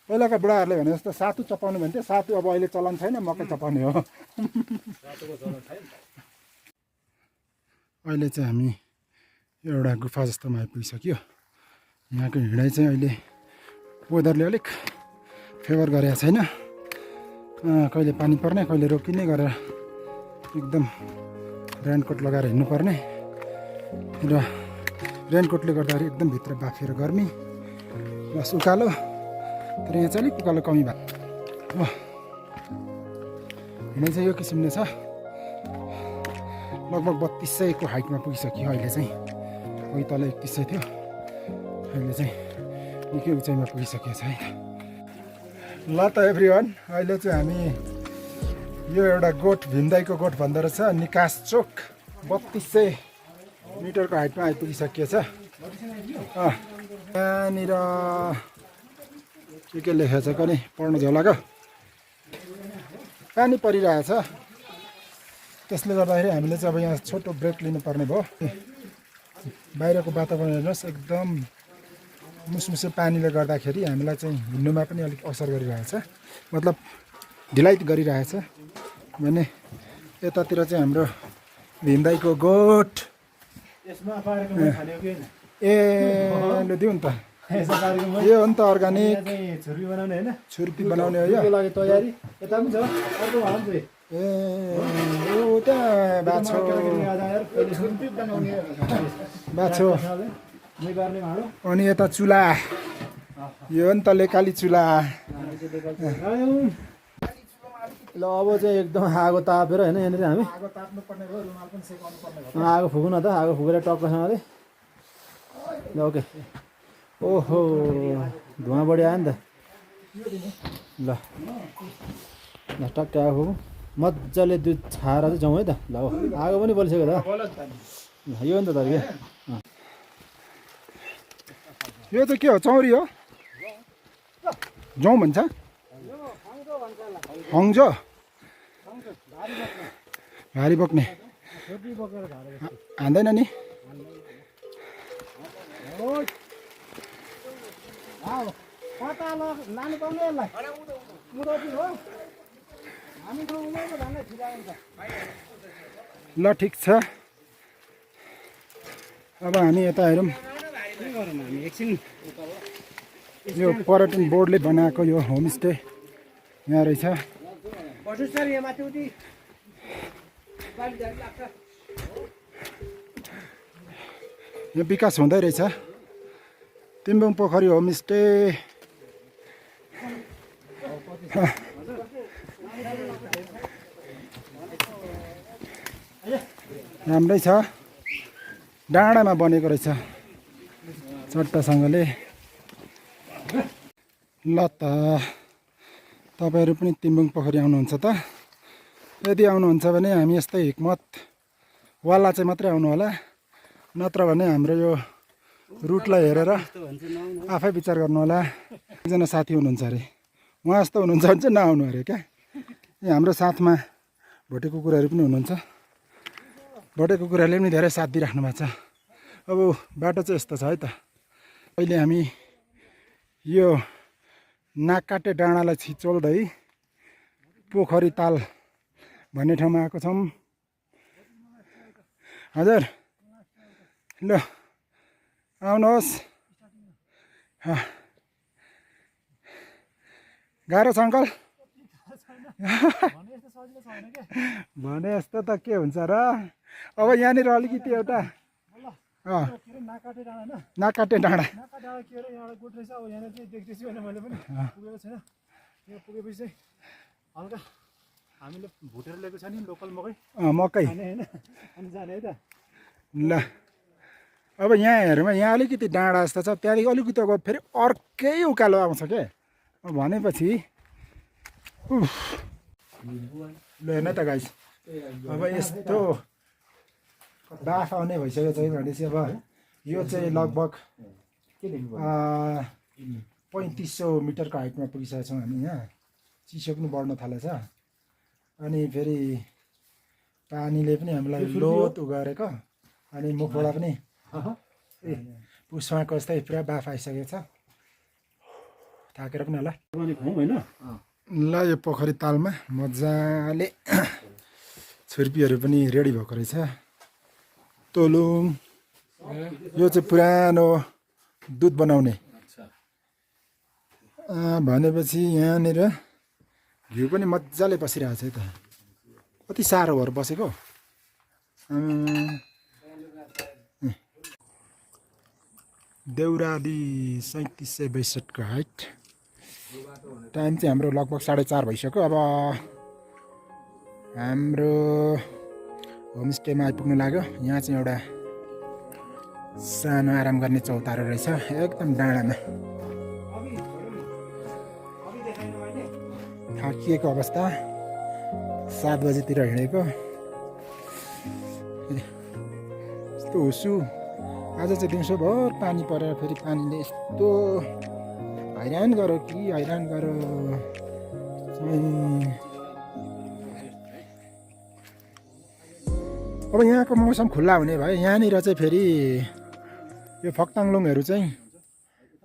पहिलाका बुढाहरूले भने जस्तो सातु चपाउनु भन्थ्यो। सातु अब अहिले चलन छैन, मकै चपाउने हो। अहिले चाहिँ हामी एउटा गुफा जस्तोमा आइपुगिसक्यो। यहाँको हिँडाइ चाहिँ अहिले वेदरले अलिक फेभर गरेको छैन। कहिले पानी पर्ने कहिले रोकिने गरेर एकदम रेनकोट लगाएर हिँड्नुपर्ने र रेनकोटले गर्दाखेरि एकदम भित्र बाफेर गर्मी प्लस उकालो। तर यहाँ चाहिँ अलिक उकालो कमी भएको हिँडाइ चाहिँ यो किसिमले छ। लगभग 3200 को हाइटमा पुगिसक्यो अहिले चाहिँ। कोही तल 3100 थियो, अहिले चाहिँ निकै उचाइमा पुगिसकेको छ है। ल त एभ्रिवान, अहिले चाहिँ हामी यो एउटा गोठ भीमदाईको गोठ भन्दो रहेछ निकास चोक 3200 मिटरको हाइटमा आइपुगिसकिएको छ। यहाँनिर के लेखेको छ कनि पढ्नु झोलाको पानी परिरहेछ। त्यसले गर्दाखेरि हामीले चाहिँ अब यहाँ छोटो ब्रेक लिनुपर्ने भयो। बाहिरको वातावरण हेर्नुहोस्, एकदम मुसमुसे पानीले गर्दाखेरि हामीलाई चाहिँ हिँड्नुमा पनि अलिक असर गरिरहेछ, मतलब ढिलाइ गरिरहेछ। भने यतातिर चाहिँ हाम्रो भीमदाईको गोठ ए लु दिउँ नि त। यो हो नि त अर्गानिक छुर्पी बनाउने होइन, छुर्पी बनाउने हो यो लागि तयारी। यता पनि छ अर्को भाँडो चाहिँ ए ओ त्यहाँ बाछो बाछो निकाल्ने भाँडो। अनि यता चुला, यो हो नि त लेकाली चुला। ल अब चाहिँ एकदम आगो तापेर होइन यहाँनिर हामी आगो ताप्नुपर्ने भयो, रुमाल पनि सेकाउनु पर्ने भयो। आगो फुकौँ न त। आगो फुकेर टक्कसँगले ल ओके। ओहो धुवा बढी आयो नि त। ल ल टक्क आगो फुकौँ मजाले, दुध छाएर चाहिँ जाउँ है त। ल आगो पनि बलिसक्यो त। यो नि त तर क्या यो चाहिँ के हो, चौरी हो? जौँ भन्छ हङ्जो भारी बोक्ने हान्दैन नि। ल ठिक छ, अब हामी यता हेरौँ। यो पर्यटन बोर्डले बनाएको यो होमस्टे यहाँ रहेछ। यो विकास हुँदै रहेछ तिम्बुङ पोखरी होमस्टे। राम्रै छ, डाँडामा बनेको रहेछ चट्टासँगले। ल त तपाईँहरू पनि तिम्बुङ पोखरी आउनुहुन्छ त? यदि आउनुहुन्छ भने हामी यस्तै हिक्मत वाला चाहिँ मात्रै आउनु होला, नत्र भने हाम्रो यो रुटलाई हेरेर आफै विचार गर्नु होला। एकजना साथी हुनुहुन्छ अरे, उहाँ जस्तो हुनुहुन्छ भने चाहिँ नआउनु अरे क्या। यहाँ हाम्रो साथमा भोटे कुकुरहरू पनि हुनुहुन्छ। भोटे कुकुरहरूले पनि धेरै साथ दिइराख्नु भएको छ। अब बाटो चाहिँ यस्तो छ है त। अहिले हामी यो नाककाटे डाँडालाई छिचोल्दै पोखरी ताल भन्ने ठाउँमा आएको छौँ। हजुर ल आउनुहोस्। गाह्रो छ अङ्कल? भने जस्तो त के हुन्छ र। अब यहाँनिर अलिकति एउटा नाककाटे डाँडा के अरे एउटा गोठ रहेछ। अब यहाँनिर चाहिँ देख्दैछु होइन मैले पनि, पुगेको छैन। यहाँ पुगेपछि चाहिँ हल्का हामीले भुटेर ल्याएको छ नि लोकल मकै मकै खाने होइन अनि जाने है त ल अब यहाँ हेरौँ यहाँ अलिकति डाँडा जस्तो छ त्यहाँदेखि अलिकति अब फेरि अर्कै उकालो आउँछ क्या भनेपछि ल हेर्न त गाइस अब यस्तो बाफ आउने भइसकेको छ भनेपछि अब यो चाहिँ लगभग 3500 मिटरको हाइटमा पुगिसकेको छौँ हामी यहाँ चिसो पनि बढ्न थालेछ अनि फेरि पानीले पनि हामीलाई लोत उगारेको अनि मुखबाट पनि पुष्पको जस्तै पुरा बाफ आइसकेको छ थाकेर पनि होला ल यो पोखरी तालमा मजाले छुर्पीहरू पनि रेडी भएको रहेछ तोलुङ यो चाहिँ पुरानो दुध बनाउने भनेपछि यहाँनिर घिउ पनि मजाले बसिरहेको छ है त कति साह्रो भएर बसेको देउराली 3762 को हाइट टाइम चाहिँ हाम्रो लगभग 4:30 भइसक्यो अब हाम्रो होमस्टेमा आइपुग्नु लाग्यो यहाँ चाहिँ एउटा सानो आराम गर्ने चौतारो रहेछ एकदम डाँडामा थाकिएको अवस्था 7 बजेतिर हिँडेको यस्तो हुसु आज चाहिँ दिउँसोभर पानी परेर फेरि पानीले यस्तो हैरान गऱ्यो कि हैरान गऱ्यो अब यहाँको मौसम खुल्ला हुने भए यहाँनिर चाहिँ फेरि यो फक्ताङलुङहरू चाहिँ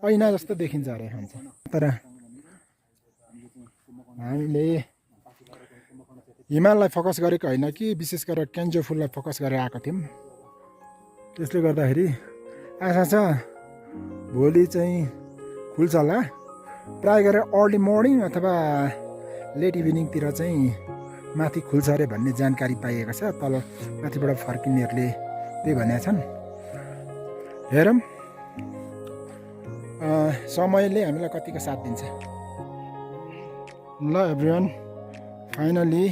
ऐना जस्तो देखिन्छ अरे भन्छ तर हामीले हिमाललाई फोकस गरेको होइन कि विशेष गरेर केन्जो फुललाई फोकस गरेर आएको थियौँ त्यसले गर्दाखेरि आशा छ भोलि चाहिँ खुल्छ होला प्राय गरेर अर्ली मर्निङ अथवा लेट इभिनिङतिर चाहिँ माथि खुल्छ अरे भन्ने जानकारी पाइएको छ तल माथिबाट फर्किनेहरूले त्यही भनेका छन् हेरौँ समयले हामीलाई कतिको साथ दिन्छ ल एभ्रिवान फाइनली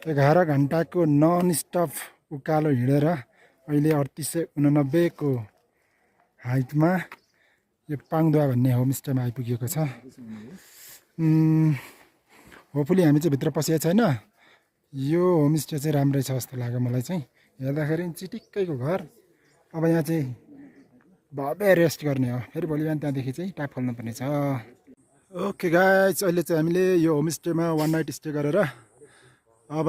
11 घन्टाको नन स्टप उकालो हिँडेर अहिले 3889 को हाइटमा यो पाङदुवा भन्ने होमस्टेमा आइपुगेको छ होपफुली हामी चाहिँ भित्र पसेको छैन यो होमस्टे चाहिँ राम्रै छ जस्तो लाग्यो मलाई चाहिँ हेर्दाखेरि चिटिक्कैको घर अब यहाँ चाहिँ भव्य रेस्ट गर्ने हो फेरि भोलि बिहान त्यहाँदेखि चाहिँ ट्याप खोल्नुपर्ने छ ओके गाइस अहिले चाहिँ हामीले यो होमस्टेमा 1 नाइट स्टे गरेर अब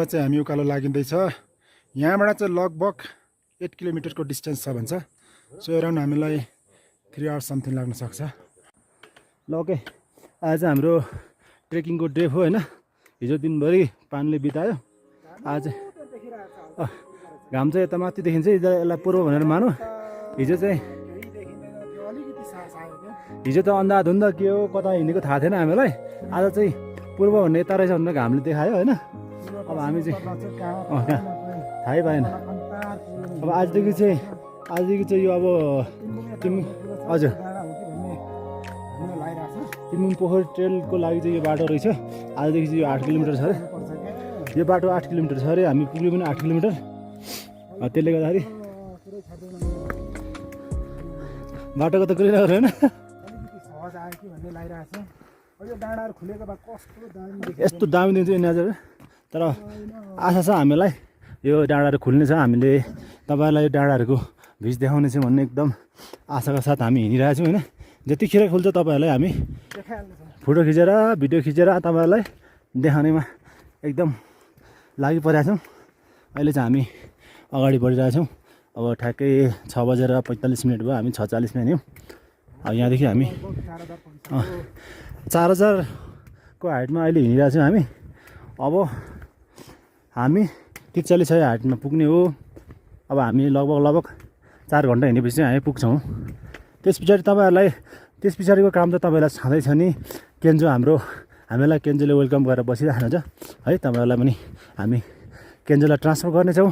चाहिँ हामी उकालो लागिँदैछ यहाँबाट चाहिँ लगभग 8 किलोमिटरको डिस्टेन्स छ भन्छ सो एराउन्ड हामीलाई 3 आवर्स समथिङ लाग्न सक्छ ल ओके आज हाम्रो ट्रेकिङको डे हो होइन हिजो दिनभरि पानीले बितायो आज घाम चाहिँ यता माथि देखिन्छ यसलाई पूर्व भनेर मानौँ हिजो त अन्धाधुन्दा के हो कता हिँडेको थाहा थिएन हामीलाई आज चाहिँ पूर्व भन्ने यता रहेछ भनेर घामले देखायो होइन अब हामी चाहिँ थाहै पाएन अब आजदेखि चाहिँ यो अब हजुर तिमिङ पोखरी ट्रेलको लागि चाहिँ यो बाटो रहेछ आजदेखि चाहिँ यो 8 किलोमिटर छ अरे यो बाटो 8 किलोमिटर छ अरे हामी पुग्यो पनि 8 किलोमिटर त्यसले गर्दाखेरि बाटोको त कुरै नगर होइन यस्तो दामी दिन्छ यिनीहरू तर आशा छ हामीलाई यो डाँडाहरू खुल्ने छ हामीले तपाईँहरूलाई यो डाँडाहरूको भिज देखाउने छ भन्ने एकदम आशाका साथ हामी हिँडिरहेको छौँ होइन जतिखेर खुल्छ तपाईँहरूलाई हामी फोटो खिचेर भिडियो खिचेर तपाईँहरूलाई देखाउनेमा एकदम लागि परेका छौँ अहिले चाहिँ हामी अगाडि बढिरहेछौँ अब ठ्याक्कै 6:45 भयो हामी 6:40 मा हिँड्यौँ अब यहाँदेखि हामी 4000 को हाइटमा अहिले हिँडिरहेको छौँ हामी अब हामी 43 हाइटमा पुग्ने हो अब हामी लगभग 4 घन्टा हिँडेपछि चाहिँ हामी पुग्छौँ त्यस पछाडिको काम त तपाईँलाई छँदैछ नि केन्जो हामीलाई केन्जोले वेलकम गरेर बसिरहेको हुन्छ है तपाईँहरूलाई पनि हामी केन्जोलाई ट्रान्सफर गर्नेछौँ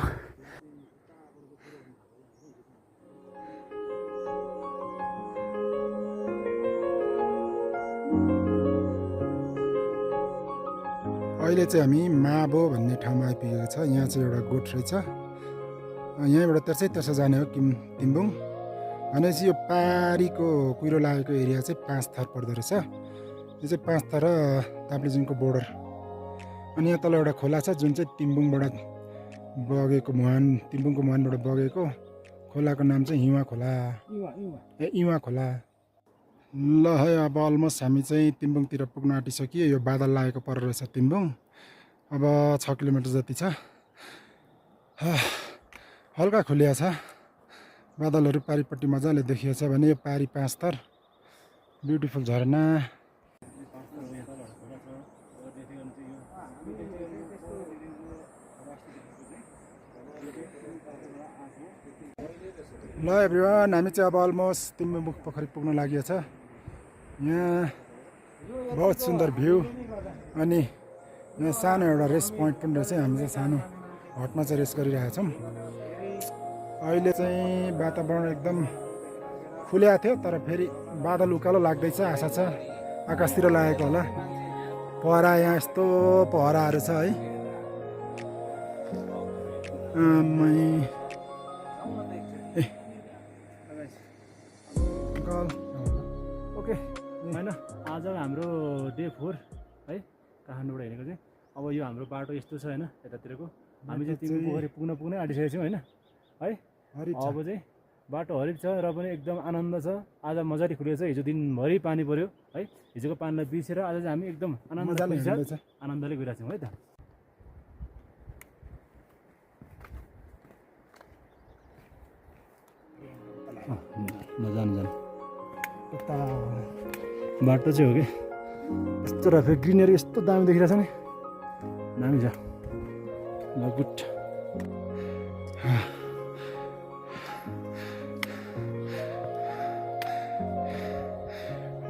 अहिले चाहिँ हामी माबो भन्ने ठाउँमा आइपुगेको छ। यहाँ चाहिँ एउटा गोठ रहेछ। यहीँबाट तेर्सै जाने हो तिम्बुङ। भनेपछि यो पारीको कुहिरो लागेको एरिया चाहिँ 5 थर पर्दो रहेछ। यो चाहिँ 5 थर ताप्लेजुङको बोर्डर। अनि यहाँ तल एउटा खोला छ जुन चाहिँ तिम्बुङबाट बगेको तिम्बुङको मुहानबाट बगेको खोलाको नाम चाहिँ हिवा खोला। इवा खोला। ल है अब अलमोस्ट हामी चाहिँ तिम्बुङतिर पुग्न आँटिसकियो। यो बादल लागेको पर रहेछ तिम्बुङ। अब 6 किलोमिटर जति छ। हल्का खुलिया छ। बादलहरू पारिपट्टि मजाले देखिएछ भने यो पारी 5 थर ब्युटिफुल झरना। ल एभ्रिवान हामी चाहिँ अब अलमोस्ट तिम्बुङ पोखरी पुग्न लागि छ। यहाँ बहुत सुन्दर भ्यू। अनि यहाँ सानो एउटा रेस्ट पोइन्ट पनि रहेछ। हामी चाहिँ सानो हटमा चाहिँ रेस्ट गरिरहेका छौँ। अहिले चाहिँ वातावरण एकदम खुल्या थियो तर फेरि बादल उकालो लाग्दैछ। आशा छ आकाशतिर लागेको होला। पहरा यहाँ यस्तो पहराहरू छ है। ओके होइन आज हाम्रो डे 4 है काठमाडौँबाट हिँडेको चाहिँ। अब यो हाम्रो बाटो यस्तो छ होइन यतातिरको। हामी चाहिँ तिम्बुङ पोखरी पुग्नै आँटिसकेको छौँ होइन है। अब चाहिँ बाटो हरिक छ र पनि एकदम आनन्द छ। आज मजाले खुलेको छ। हिजो दिनभरि पानी पऱ्यो है। हिजोको पानीलाई बिर्सेर आज चाहिँ हामी एकदम आनन्दले गइरहेको छौँ है त। जानु यता बाटो चाहिँ हो कि यस्तो र फेरि ग्रिनरी यस्तो दामी देखिरहेछ नि। दामी छ। ल गुड।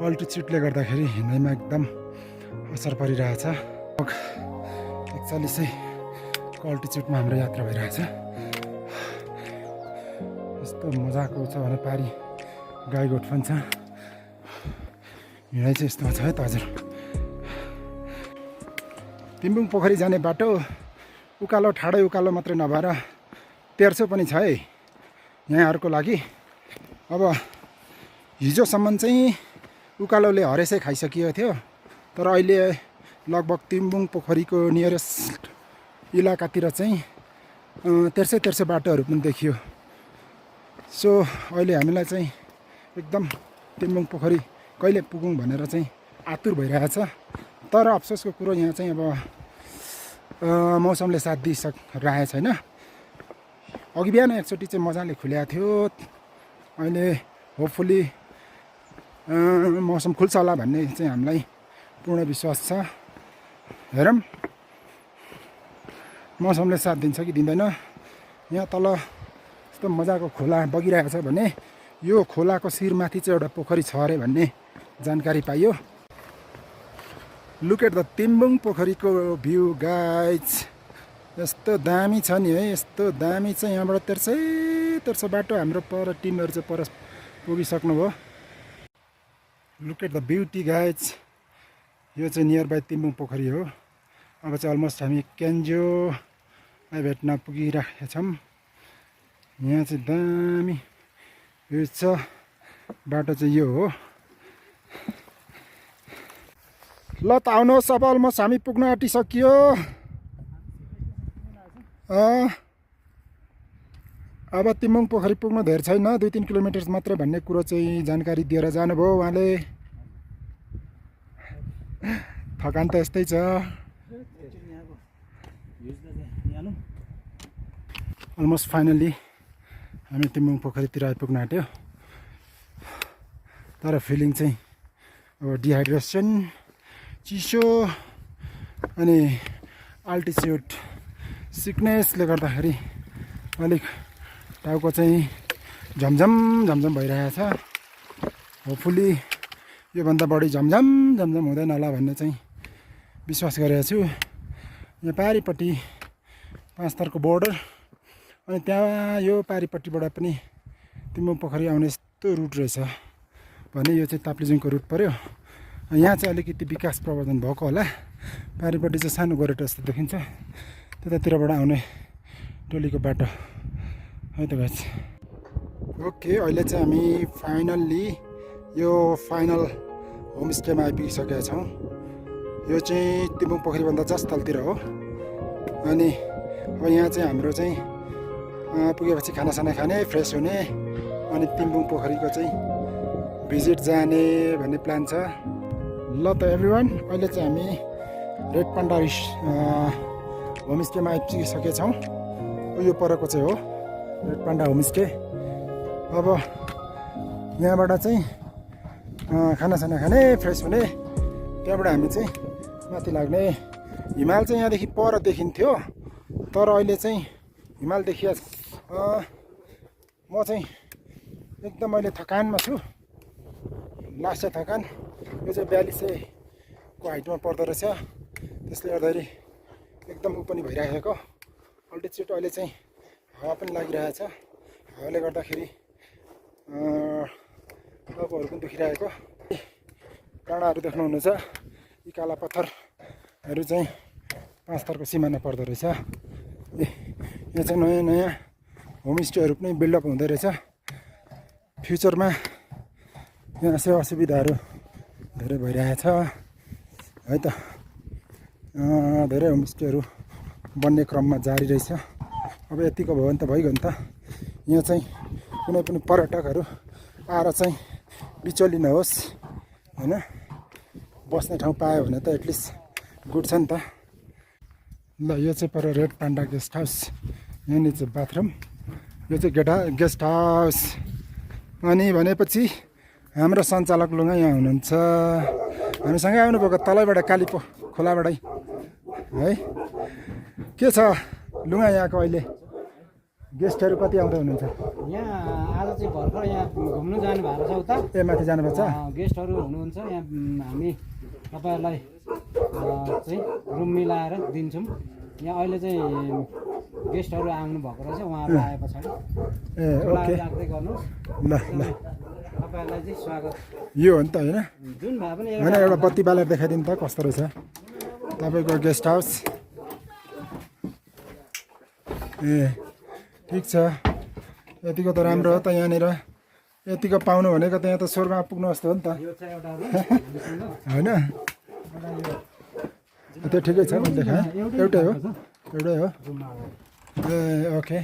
अल्टिच्युडले गर्दाखेरि हिँड्दैमा एकदम असर परिरहेछ। 41को अल्टिच्युडमा हाम्रो यात्रा भइरहेछ। यस्तो मजाको छ भने पारी गाई गोठ पनि छ। हिँडाइ चाहिँ यस्तो छ है त हजुर। तिम्बुङ पोखरी जाने बाटो उकालो ठाडै उकालो मात्रै नभएर तेर्सो पनि छ है यहाँहरूको लागि। अब हिजोसम्म चाहिँ उकालोले हरेसै खाइसकिएको थियो तर अहिले लगभग तिम्बुङ पोखरीको नियरेस्ट इलाकातिर चाहिँ तेर्सो बाटोहरू पनि देखियो। सो अहिले हामीलाई चाहिँ एकदम तिम्बुङ पोखरी कहिले पुगौँ भनेर चाहिँ आतुर भइरहेछ। तर अफसोसको कुरो यहाँ चाहिँ अब मौसमले साथ दिइरहेको छैन। अघि बिहान एकचोटि चाहिँ मजाले खुलेको थियो। अहिले होपफुली मौसम खुल्छ होला भन्ने चाहिँ हामीलाई पूर्ण विश्वास छ। हेरौँ मौसमले साथ दिन्छ कि दिँदैन। यहाँ तल यस्तो मजाको खोला बगिरहेको छ भने यो खोलाको शिरमाथि चाहिँ एउटा पोखरी छ अरे भन्ने जानकारी पाइयो। लुक एट द तिम्बुङ पोखरीको भ्यू गाइज। यस्तो दामी छ नि है। यस्तो दामी चाहिँ यहाँबाट तेर्सो बाटो हाम्रो पर टिमहरू चाहिँ पर पुगिसक्नु भयो। Look at the beauty guys. यो चाहिँ नियर बाई तिम्बुङ पोखरी हो। अब चाहिँ अलमोस्ट हामी केन्जोलाई भेट्न पुगिरहेका छौँ। यहाँ चाहिँ दामी भ्यू छ। बाटो चाहिँ यो हो। ल त आउनुहोस् अब अलमोस्ट हामी पुग्न आँटिसकियो। अब तिम्बुङ पोखरी पुग्नु धेरै छैन 2-3 किलोमिटर मात्रै भन्ने कुरो चाहिँ जानकारी दिएर जानुभयो उहाँले। थकान त यस्तै छ। अलमोस्ट फाइनली हामी तिम्बुङ पोखरीतिर आइपुग्न आँट्यो। तर फिलिङ चाहिँ अब डिहाइड्रेसन चिसो अनि अल्टिच्युड सिकनेसले गर्दाखेरि अलिक टाउको चाहिँ झमझम भइरहेछ। होपफुली योभन्दा बढी झमझम हुँदैन होला भन्ने चाहिँ विश्वास गरेको छु। यहाँ पारिपट्टि 5 थरको बोर्डर अनि त्यहाँ यो पारिपट्टिबाट पनि तिम्बुङ पोखरी आउने यस्तो रुट रहेछ भने यो चाहिँ ताप्लेजुङको रुट पर्यो। यहाँ चाहिँ अलिकति विकास प्रवर्धन भएको होला। पारिपट्टि चाहिँ सानो गोरेटो जस्तो देखिन्छ त्यतातिरबाट आउने टोलीको बाटो है त गाइस। ओके अहिले चाहिँ हामी फाइनल्ली यो फाइनल होमस्टेमा आइपुगिसकेका छौँ। यो चाहिँ तिम्बुङ पोखरीभन्दा जस्ट तलतिर हो। अनि अब यहाँ चाहिँ हाम्रो चाहिँ पुगेपछि खानासाना खाने फ्रेस हुने अनि तिम्बुङ पोखरीको चाहिँ भिजिट जाने भन्ने प्लान छ। ल त एभ्रिवान अहिले चाहिँ हामी रेड पान्डा होमस्टेमा आइपुगिसकेछौँ। यो परको चाहिँ हो रेड पान्डा होमस्टे। अब यहाँबाट चाहिँ खानासाना खाने फ्रेस हुने त्यहाँबाट हामी चाहिँ माथि लाग्ने। हिमाल चाहिँ यहाँदेखि पर देखिन्थ्यो तर अहिले चाहिँ हिमाल देखिया म चाहिँ एकदम अहिले थकानमा छु। लास्ट चाहिँ थकान यो चाहिँ 4200 को हाइटमा पर्दो रहेछ त्यसले गर्दाखेरि एकदम उ पनि भइरहेको अल्टिच्युड अहिले चाहिँ हावा पनि लागिरहेछ। हावाले गर्दाखेरि टाउकोहरू पनि दुखिरहेको। डाँडाहरू देख्नुहुनेछ यी काला पत्थरहरू चाहिँ 5 थरको सिमाना पर्दो रहेछ। यहाँ चाहिँ नयाँ नयाँ होमस्टेहरू पनि बिल्डअप हुँदै रहेछ। फ्युचरमा यहाँ सेवा सुविधाहरू धेरै भइरहेछ है त। धेरै होमस्टेहरू बन्ने क्रममा जारी रहेछ। अब यतिको भयो भने त भइगयो नि त। यहाँ चाहिँ कुनै पनि पर्यटकहरू आएर चाहिँ बिचोली नहोस् होइन, बस्ने ठाउँ पायो भने त एटलिस्ट गुड छ नि त। ल यो चाहिँ पर रेड पान्डा गेस्ट हाउस। यहाँनिर चाहिँ बाथरुम, यो चाहिँ गेस्ट हाउस। अनि भनेपछि हाम्रो सञ्चालक लुगा यहाँ हुनुहुन्छ। हामीसँगै आउनुभएको तलैबाट कालीपो खोलाबाटै है। के छ लुगा यहाँको अहिले गेस्टहरू कति आउँदै हुनुहुन्छ? यहाँ आज चाहिँ भर्खर यहाँ घुम्नु जानु भएको छ उता। ए माथि जानुभएको छ? गेस्टहरू हुनुहुन्छ यहाँ। हामी तपाईँहरूलाई चाहिँ रुम मिलाएर दिन्छौँ। यहाँ अहिले चाहिँ गेस्टहरू आउनु भएको रहेछ, उहाँहरू आए पछाडि ए ओके राख्दै गर्नुहोस्। ल ल तपाईँहरूलाई चाहिँ स्वागत। यो हो नि त होइन? जुन भए पनि होइन एउटा बत्ती बालेर देखाइदिनु त कस्तो रहेछ तपाईँको गेस्ट हाउस। ए ठिक छ, यतिको त राम्रो हो त। यहाँनिर यतिको पाउनु भनेको त यहाँ त स्वर्गमा पुग्नु जस्तो हो नि त होइन? त्यो ठिकै छ मैले देखाएँ। एउटै हो एउटै हो। ए ओके।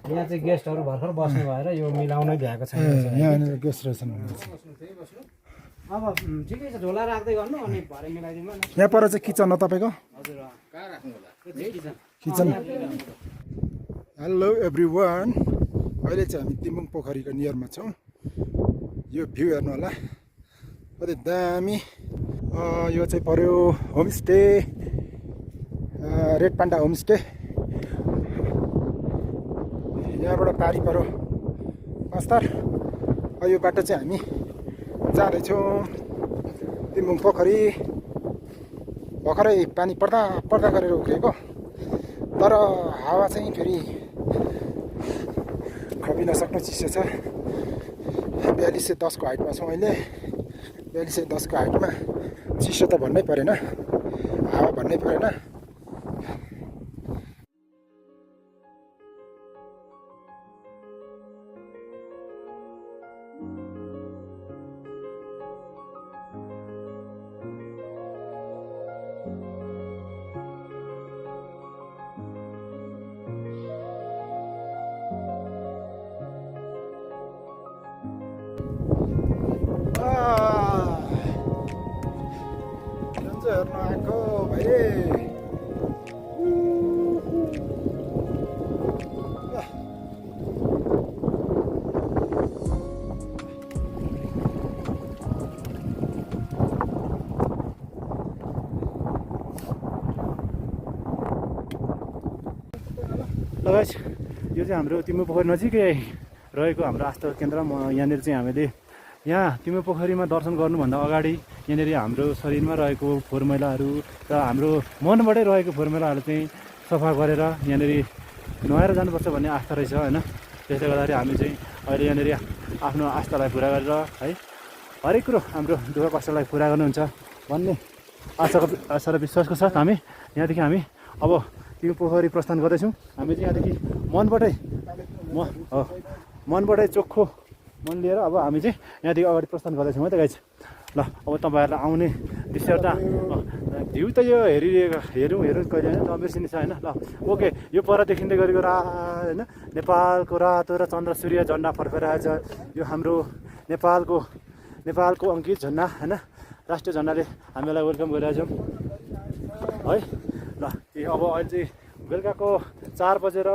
यहाँ चाहिँ गेस्टहरू भर्खर बस्नु भएर यो मिलाउनै भ्याएको छैन। यहाँनिर गेस्ट रहेछन्। अब ठिकै छ, झोला राख्दै गर्नु अनि भरे मिलाइदिनु न। यहाँ पर चाहिँ किचन हो तपाईँको? हजुर कहाँ राख्नु होला किचन। हेलो एभ्रिवान, अहिले चाहिँ हामी तिम्बुङ पोखरीको नियरमा छौँ। यो भ्यू हेर्नु होला कति दामी। यो चाहिँ पर्यो होमस्टे रेड पान्डा होमस्टे। यहाँबाट पारी पऱ्यो 5 थर। यो बाटो चाहिँ हामी जाँदैछौँ तिम्बुङ पोखरी। भर्खरै पानी पर्दा पर्दा गरेर उक्रेको तर हावा चाहिँ फेरि खपिन सक्ने चिसो छ। 4210 को हाइटमा छौँ अहिले। 4210 को हाइटमा चिसो त भन्नै परेन, हावा भन्नै परेन। हेर्नु आएको भाइले। लगायत यो चाहिँ हाम्रो तिम्बुङ पोखरी नजिकै रहेको हाम्रो आस्था केन्द्र। यहाँनिर चाहिँ हामीले यहाँ तिम्बुङ पोखरीमा दर्शन गर्नुभन्दा अगाडि यहाँनिर हाम्रो शरीरमा रहेको फोहोर मैलाहरू र हाम्रो मनबाटै रहेको फोहोर मैलाहरू चाहिँ सफा गरेर यहाँनिर नुहाएर जानुपर्छ भन्ने आस्था रहेछ होइन। त्यसले गर्दाखेरि हामी चाहिँ अहिले यहाँनिर आफ्नो आस्थालाई पुरा गरेर है हरेक कुरो हाम्रो दुःख कष्टलाई पुरा गर्नुहुन्छ भन्ने आशा र विश्वासको साथ हामी यहाँदेखि हामी अब तिमी पोखरी प्रस्थान गर्दैछौँ। हामी चाहिँ यहाँदेखि मनबाटै चोखो मन लिएर अब हामी चाहिँ यहाँदेखि अगाडि प्रस्थान गर्दैछौँ है त गाइज। ल अब तपाईँहरूलाई आउने दृश्यहरू त भ्यू त यो हेरौँ कहिले होइन नबिर्सिने छ होइन। ल ओके, यो पर देखिँदै गरेको होइन नेपालको रातो र चन्द्र सूर्य झन्डा फर्काइरहेछ। यो हाम्रो नेपालको अङ्कित झन्डा होइन, राष्ट्रिय झन्डाले हामीलाई वेलकम गरिरहेछौँ है। ल अब अहिले चाहिँ बेलुकाको 4 बजेर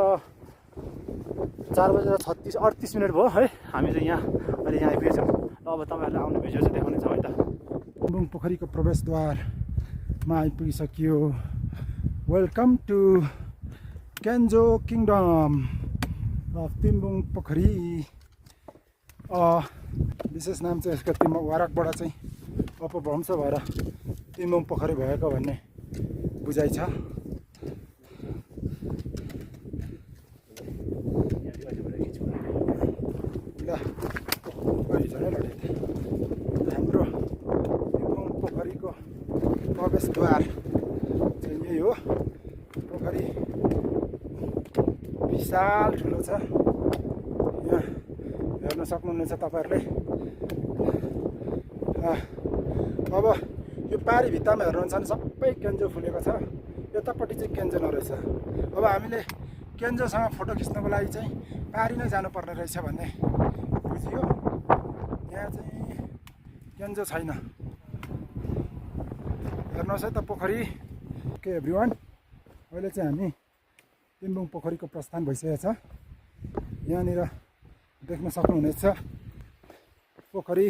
38 मिनट भयो है। हामी चाहिँ अहिले यहाँ आइपुगेछौँ। ल अब तपाईँहरूलाई आउने भिडियो चाहिँ देखाउने छ है त। तिम्बुङ पोखरीको प्रवेशद्वारमा आइपुगिसकियो। Welcome to Kenjo kingdom of Timbung Pokhari. विशेष नाम चाहिँ यसको तिम्बुङ वारकबाट चाहिँ अपभ्रंश भएर तिम्बुङ पोखरी भएको भन्ने बुझाइ छ। हाम्रो तिम्बुङ पोखरीको प्रवेशद्वार चाहिँ यही हो। पोखरी विशाल ठुलो छ, यहाँ हेर्न सक्नुहुनेछ तपाईँहरूले। अब यो पारी भित्तामा हेर्नुहुन्छ भने सबै केन्जो फुलेको छ, यतापट्टि चाहिँ केन्जो नरहेछ। अब हामीले केन्जोसँग फोटो खिच्नको लागि चाहिँ पारी नै जानुपर्ने रहेछ भन्ने बुझियो। यहाँ चाहिँ केन्जो छैन, हेर्नुहोस् है त पोखरी। ओके एभ्रिवान, अहिले चाहिँ हामी तिम्बुङ पोखरीको प्रस्थान भइसकेको छ। यहाँनिर देख्न सक्नुहुनेछ पोखरी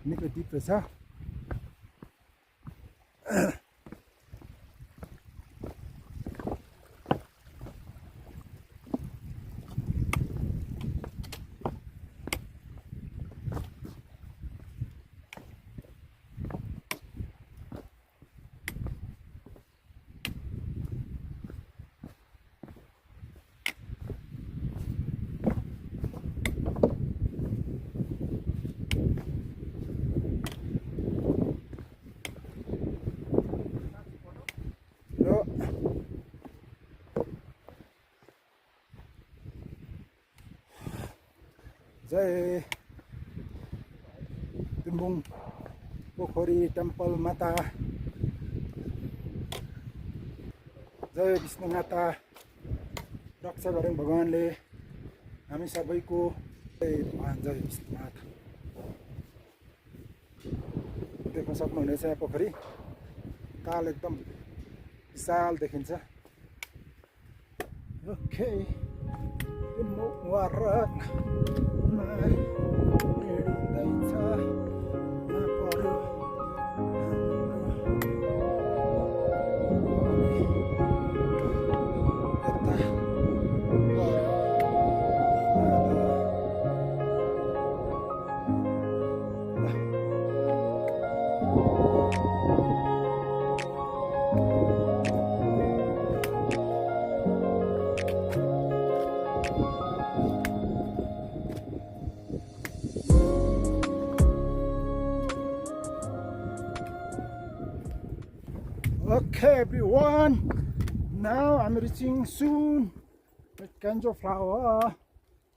निकै डिप रहेछ। जय तिम्बुङ पोखरी टेम्पल माता, जय विष्णु माता, रक्षा गरौँ भगवानले हामी सबैको। जय भगवान, जय विष्णु माता। देख्न सक्नुहुनेछ यहाँ पोखरी ताल एकदम विशाल देखिन्छ। ओके, वारक Okay everyone, now I'm reaching soon at Kenjo flower.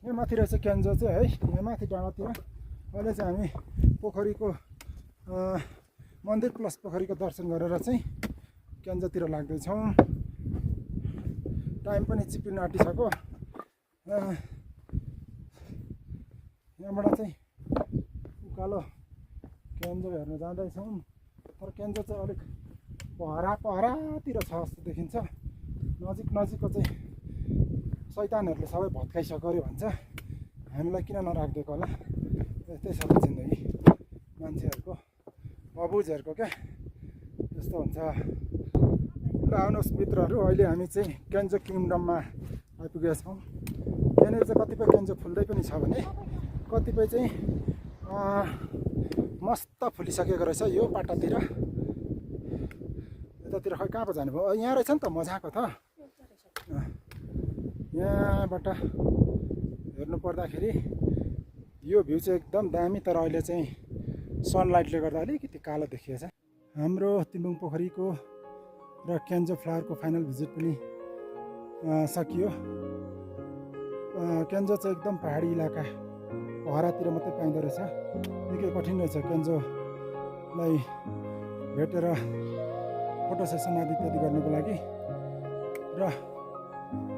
यहाँ माथि रहेछ केन्जो चाहिँ है, यहाँ माथि डाँडातिर। अहिले चाहिँ हामी पोखरीको मन्दिर प्लस पोखरीको दर्शन गरेर चाहिँ केन्जोतिर लाग्दैछौँ। टाइम पनि चिप्लिन आँटिसक्यो। यहाँबाट चाहिँ उकालो केन्जो हेर्न जाँदैछौँ। तर केन्जो चाहिँ अलिक पहरातिर छ जस्तो देखिन्छ। नजिकको चाहिँ शैतानहरूले सबै भत्काइसक्यो अरे भन्छ। हामीलाई किन नराखिदिएको होला, यस्तै छ जिन्दगी मान्छेहरूको, अबुझहरूको क्या, यस्तो हुन्छ। ल आउनुहोस् मित्रहरू, अहिले हामी चाहिँ केन्जो किङडममा आइपुगेका छौँ। यहाँनिर चाहिँ कतिपय केन्जो फुल्दै पनि छ भने कतिपय चाहिँ मस्त फुलिसकेको रहेछ यो पाटातिर। यतातिर खै कहाँ पो जानुभयो? यहाँ रहेछ नि त मजाको त। यहाँबाट हेर्नु पर्दाखेरि यो भ्यू चाहिँ एकदम दामी, तर अहिले चाहिँ सनलाइटले गर्दा अलिकति कालो देखिएछ हाम्रो तिम्बुङ पोखरीको र क्यान्जो फ्लावरको फाइनल भिजिट पनि सकियो क्यान्जो चाहिँ एकदम पहाडी इलाका पहरातिर मात्रै पाइँदो रहेछ निकै कठिन रहेछ क्यान्जोलाई भेटेर फोटो सेसन आदि इत्यादि गर्नको लागि र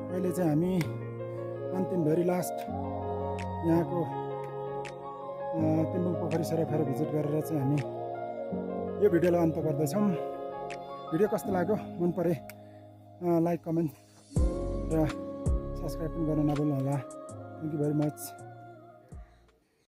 अहिले चाहिँ हामी अन्तिम भेरी लास्ट यहाँको तिम्बुङ पोखरी सरोफार भिजिट गरेर चाहिँ हामी यो भिडियोलाई अन्त गर्दैछौँ भिडियो कस्तो लाग्यो मन परे लाइक कमेन्ट र सब्सक्राइब पनि गर्न नभुल्नु होला थ्याङ्क यू भेरी मच